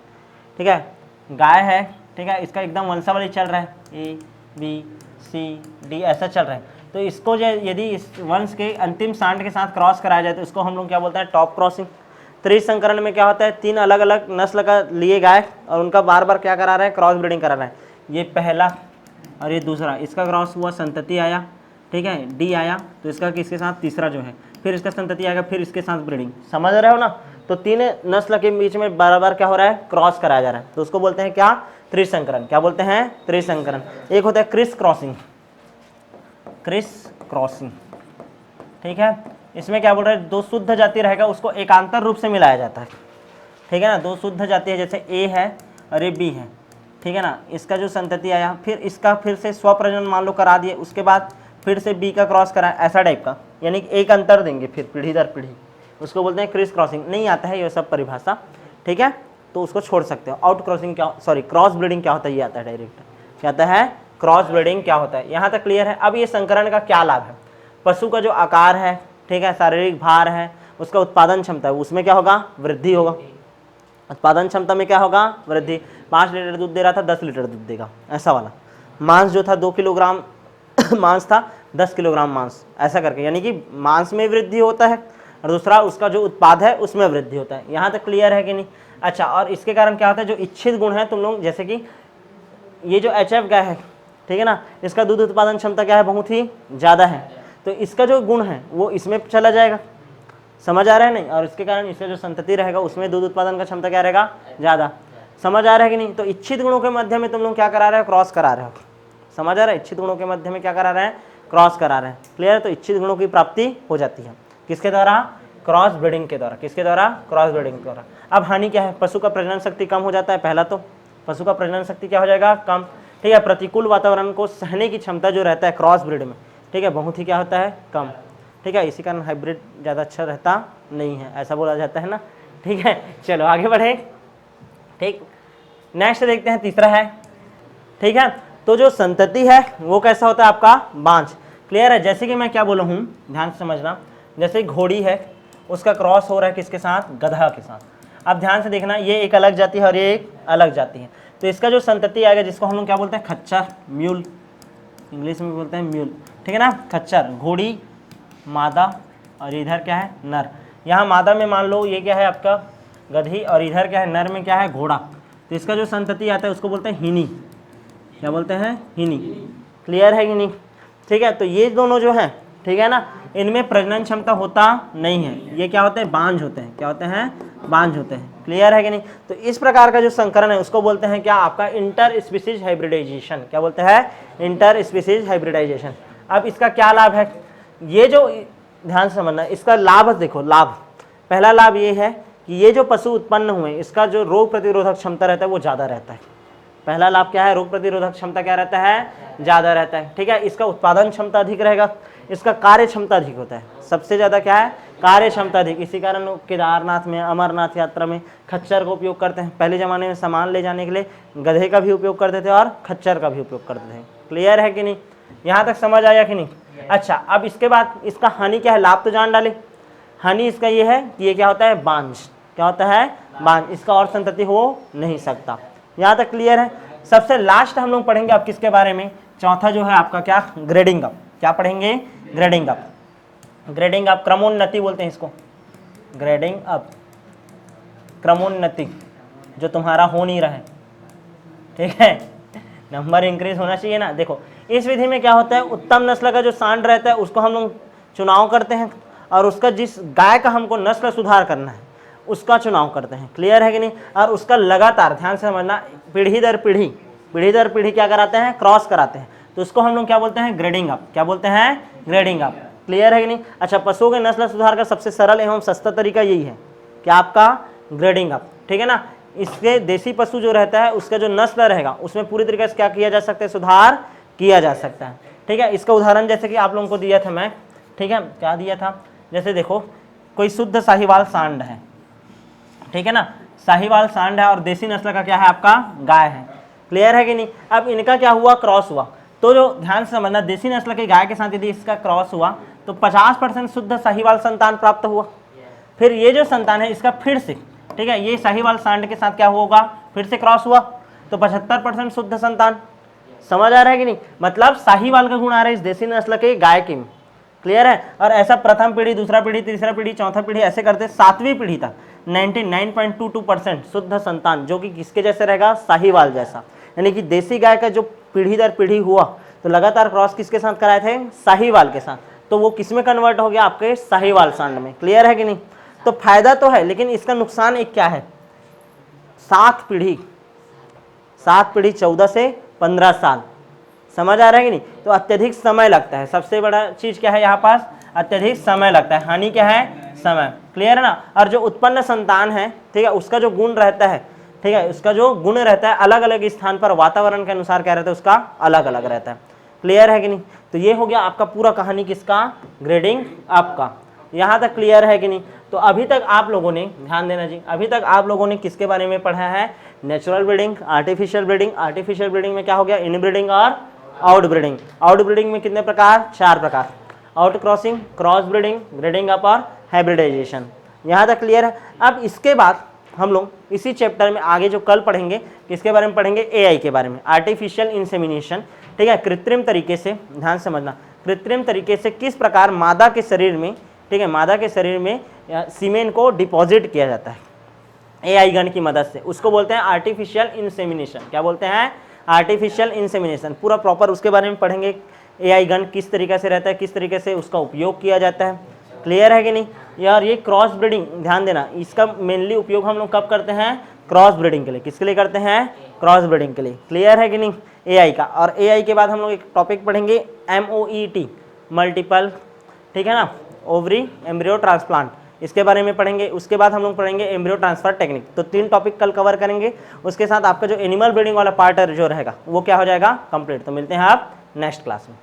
[SPEAKER 1] ठीक है, गाय है, ठीक है, इसका एकदम वंशावली चल रहा है, ABCD ऐसा चल रहा है, तो इसको जो यदि इस वंश के अंतिम सांड के साथ क्रॉस कराया जाए तो इसको हम लोग क्या बोलते हैं, टॉप क्रॉसिंग। त्रिसंकरण में क्या होता है, 3 अलग अलग नस्ल का लिए गाय और उनका बार बार क्या करा रहा है, क्रॉस ब्रीडिंग करा रहा है। ये पहला और ये दूसरा, इसका क्रॉस हुआ, संतति आया, ठीक है, D आया, तो इसका किसके साथ, तीसरा जो है, फिर इसका संतति आएगा, फिर इसके साथ ब्रीडिंग, समझ रहे हो ना। तो 3 नस्ल के बीच में बार बार क्या हो रहा है, क्रॉस कराया जा रहा है, तो उसको बोलते हैं क्या, त्रिसंकरण। क्या बोलते हैं, त्रिसंकरण। एक होता है क्रिस क्रॉसिंग, क्रिस क्रॉसिंग, ठीक है, इसमें क्या बोल रहे हैं, 2 शुद्ध जाति रहेगा उसको एकांतर रूप से मिलाया जाता है, ठीक है ना, 2 शुद्ध जाति है, जैसे A है और ये B है, ठीक है ना, इसका जो संतति आया, फिर इसका फिर से स्वप्रजनन मान लो करा दिए, उसके बाद फिर से B का क्रॉस करा, ऐसा टाइप का, यानी कि एक अंतर देंगे फिर पीढ़ी दर पीढ़ी, उसको बोलते हैं क्रिस क्रॉसिंग। नहीं आता है ये सब परिभाषा, ठीक है, तो उसको छोड़ सकते हो। आउट क्रॉसिंग क्या, सॉरी क्रॉस ब्रीडिंग क्या होता है, ये आता है डायरेक्ट, क्या आता है, क्रॉस ब्रीडिंग क्या होता है, यहाँ तक क्लियर है। अब ये संकरण का क्या लाभ है, पशु का जो आकार है, ठीक है, शारीरिक भार है, उसका उत्पादन क्षमता है, उसमें क्या होगा, वृद्धि होगा, उत्पादन क्षमता में क्या होगा, वृद्धि। 5 लीटर दूध दे रहा था 10 लीटर दूध देगा, ऐसा वाला। मांस जो था 2 किलोग्राम मांस था 10 किलोग्राम मांस, ऐसा करके, यानी कि मांस में वृद्धि होता है और दूसरा उसका जो उत्पाद है उसमें वृद्धि होता है। यहाँ तक क्लियर है कि नहीं। अच्छा, और इसके कारण क्या होता है, जो इच्छित गुण है तुम लोग, जैसे कि ये जो HF गाय है, ठीक है ना, इसका दूध उत्पादन क्षमता क्या है, बहुत ही ज़्यादा है, तो इसका जो गुण है वो इसमें चला जाएगा, समझ आ रहा है नहीं, और इसके कारण इसका जो संतति रहेगा उसमें दूध उत्पादन का क्षमता क्या रहेगा, ज़्यादा। समझ आ रहा है कि नहीं। तो इच्छित गुणों के मध्य में तुम लोग क्या करा रहे हो, क्रॉस करा रहे हो, समझ आ रहा है, इच्छित गुणों के मध्य में क्या करा रहे हैं, क्रॉस करा रहे हैं, क्लियर है। तो इच्छित गुणों की प्राप्ति हो जाती है, किसके द्वारा, क्रॉस ब्रीडिंग के द्वारा, किसके द्वारा, क्रॉस ब्रीडिंग के द्वारा। अब हानि क्या है, पशु का प्रजनन शक्ति कम हो जाता है, पहला तो पशु का प्रजनन शक्ति क्या हो जाएगा, कम, ठीक है। प्रतिकूल वातावरण को सहने की क्षमता जो रहता है क्रॉस ब्रीड में, ठीक है, बहुत ही क्या होता है, कम, ठीक है। इसी कारण हाइब्रिड ज़्यादा अच्छा रहता नहीं है, ऐसा बोला जाता है ना, ठीक है। चलो आगे बढ़े, ठीक, नेक्स्ट देखते हैं, तीसरा है, ठीक है। तो जो संतति है वो कैसा होता है आपका, बांझ, क्लियर है। जैसे कि मैं क्या बोला हूँ, ध्यान से समझना, जैसे घोड़ी है उसका क्रॉस हो रहा है किसके साथ, गधा के साथ। अब ध्यान से देखना, ये एक अलग जाति है और ये एक अलग जाति है, तो इसका जो संतति आएगा जिसको हम लोग क्या बोलते हैं, खच्चर, म्यूल, इंग्लिश में बोलते हैं म्यूल, ठीक है ना। खच्चर, घोड़ी मादा और इधर क्या है, नर। यहाँ मादा में मान लो ये क्या है आपका गधी और इधर क्या है, नर में क्या है, घोड़ा। तो इसका जो संतति आता है उसको बोलते हैं हिनी, क्या बोलते हैं, हिनी, क्लियर है कि नहीं, ठीक है। तो ये दोनों जो हैं ठीक है ना, इनमें प्रजनन क्षमता होता नहीं है, ये क्या होते हैं, बांझ होते हैं। क्या होते हैं, बांझ होते हैं। क्लियर है कि नहीं। तो इस प्रकार का जो संकरण है उसको बोलते हैं क्या, आपका इंटर स्पीसीज हाइब्रिडाइजेशन। क्या बोलते हैं, इंटर स्पीसीज हाइब्रिडाइजेशन। अब इसका क्या लाभ है, ये जो ध्यान से समझना, इसका लाभ देखो, लाभ, पहला लाभ ये है कि ये जो पशु उत्पन्न हुए इसका जो रोग प्रतिरोधक क्षमता रहता है वो ज़्यादा रहता है। पहला लाभ क्या है, रोग प्रतिरोधक क्षमता क्या रहता है, ज़्यादा रहता है। ठीक है, इसका उत्पादन क्षमता अधिक रहेगा, इसका कार्य क्षमता अधिक होता है। सबसे ज़्यादा क्या है, कार्य क्षमता अधिक। इसी कारण लोग केदारनाथ में, अमरनाथ यात्रा में खच्चर का उपयोग करते हैं। पहले ज़माने में सामान ले जाने के लिए गधे का भी उपयोग करते थे और खच्चर का भी उपयोग करते थे। क्लियर है कि नहीं, यहाँ तक समझ आया कि नहीं। अच्छा, अब इसके बाद इसका हानि क्या है, लाभ तो जान डाले। हानि इसका ये है कि ये क्या होता है, बांझ। क्या होता है, बांझ, इसका और संतति हो नहीं सकता। यहाँ तक क्लियर है। सबसे लास्ट हम लोग पढ़ेंगे अब किसके बारे में, चौथा जो है आपका क्या, ग्रेडिंग अप। क्या पढ़ेंगे, ग्रेडिंग अप। ग्रेडिंग अप, क्रमोन्नति बोलते हैं इसको, ग्रेडिंग अप, क्रमोन्नति, जो तुम्हारा हो नहीं रहा है। ठीक है, नंबर इंक्रीज होना चाहिए ना। देखो इस विधि में क्या होता है, उत्तम नस्ल का जो सांड रहता है उसको हम लोग चुनाव करते हैं, और उसका जिस गाय का हमको नस्ल सुधार करना है उसका चुनाव करते हैं। क्लियर है कि नहीं। और उसका लगातार ध्यान से समझना, पीढ़ी दर पीढ़ी, पीढ़ी दर पीढ़ी क्या कराते हैं, क्रॉस कराते हैं। तो उसको हम लोग क्या बोलते हैं, ग्रेडिंग अप। क्या बोलते हैं, ग्रेडिंग अप। क्लियर है कि नहीं। अच्छा, पशुओं के नस्ल सुधार का सबसे सरल एवं सस्ता तरीका यही है कि आपका ग्रेडिंग अप। ठीक है ना। इसके देसी पशु जो रहता है उसका जो नस्ल रहेगा उसमें पूरी तरीके से क्या किया जा सकता है, सुधार किया जा सकता है। ठीक है, इसका उदाहरण जैसे कि आप लोगों को दिया था मैं, ठीक है, क्या दिया था, जैसे देखो कोई शुद्ध साहिवाल सांड है, ठीक है ना, साहिवाल सांड है और देसी नस्ल का क्या है, आपका गाय है। क्लियर है कि नहीं। अब इनका क्या हुआ, क्रॉस हुआ। तो जो ध्यान से समझना, देसी नस्ल की गाय के साथ यदि इसका क्रॉस हुआ तो 50% शुद्ध साहिवाल संतान प्राप्त हुआ। फिर ये जो संतान है इसका फिर से, ठीक है, ये साहिवाल सांड के साथ क्या होगा, फिर से क्रॉस हुआ तो 75% शुद्ध संतान। समझ आ रहा है कि नहीं। मतलब साहिवाल का गुण आ रहा है इस देसी नस्ल के गाय के में। क्लियर है। और ऐसा प्रथम पीढ़ी, दूसरा पीढ़ी, तीसरा पीढ़ी, चौथा पीढ़ी, ऐसे करते 7वीं पीढ़ी तक 99.22% शुद्ध संतान, जो कि किसके जैसे रहेगा, साहिवाल जैसा। यानी कि देसी गाय का जो पीढ़ी दर पीढ़ी हुआ तो लगातार क्रॉस किसके साथ कराए थे, साहिवाल के साथ, तो वो किस में कन्वर्ट हो गया, आपके साहिवाल सांड में। क्लियर है कि नहीं। तो फायदा तो है, लेकिन इसका नुकसान एक क्या है, 7 पीढ़ी 14 से 15 साल। समझ आ रहा है कि नहीं। तो अत्यधिक समय लगता है, सबसे बड़ा चीज क्या है यहाँ पास, अत्यधिक समय लगता है। हानि क्या है, समय। क्लियर है ना। और जो उत्पन्न संतान है, ठीक है, उसका जो गुण रहता है, ठीक है, उसका जो गुण रहता है अलग अलग स्थान पर वातावरण के अनुसार क्या रहता है, उसका अलग अलग रहता है। क्लियर है कि नहीं। तो ये हो गया आपका पूरा कहानी किसका, ग्रेडिंग अप का। यहाँ तक क्लियर है कि नहीं। तो अभी तक आप लोगों ने ध्यान देना जी, अभी तक आप लोगों ने किसके बारे में पढ़ा है, natural breeding, artificial breeding. Artificial breeding में क्या हो गया, इन ब्रीडिंग और आउट ब्रीडिंग। आउट ब्रीडिंग में कितने प्रकार, 4 प्रकार, out crossing, cross breeding, grading up और हाइब्रिडाइजेशन। यहाँ तक क्लियर है। अब इसके बाद हम लोग इसी चैप्टर में आगे जो कल पढ़ेंगे किसके बारे में पढ़ेंगे, एआई के बारे में, आर्टिफिशियल इंसेमिनेशन। ठीक है, कृत्रिम तरीके से, ध्यान समझना, कृत्रिम तरीके से किस प्रकार मादा के शरीर में, ठीक है, मादा के शरीर में सीमेन को डिपॉजिट किया जाता है एआई गन की मदद से, उसको बोलते हैं आर्टिफिशियल इंसेमिनेशन। क्या बोलते हैं, आर्टिफिशियल इंसेमिनेशन। पूरा प्रॉपर उसके बारे में पढ़ेंगे, एआई गन किस तरीके से रहता है, किस तरीके से उसका उपयोग किया जाता है। क्लियर है कि नहीं यार। ये क्रॉस ब्रीडिंग, ध्यान देना, इसका मेनली उपयोग हम लोग कब करते हैं, क्रॉस ब्रीडिंग के लिए। किसके लिए करते हैं, क्रॉस ब्रीडिंग के लिए। क्लियर है कि नहीं, एआई का। और एआई के बाद हम लोग एक टॉपिक पढ़ेंगे MOET, मल्टीपल, ठीक है ना, ओवरी एम्ब्रियो ट्रांसप्लांट, इसके बारे में पढ़ेंगे। उसके बाद हम लोग पढ़ेंगे एम्ब्रियो ट्रांसफर टेक्निक। तो 3 टॉपिक कल कवर करेंगे। उसके साथ आपका जो एनिमल ब्रीडिंग वाला पार्ट जो रहेगा वो क्या हो जाएगा, कंप्लीट। तो मिलते हैं आप नेक्स्ट क्लास में।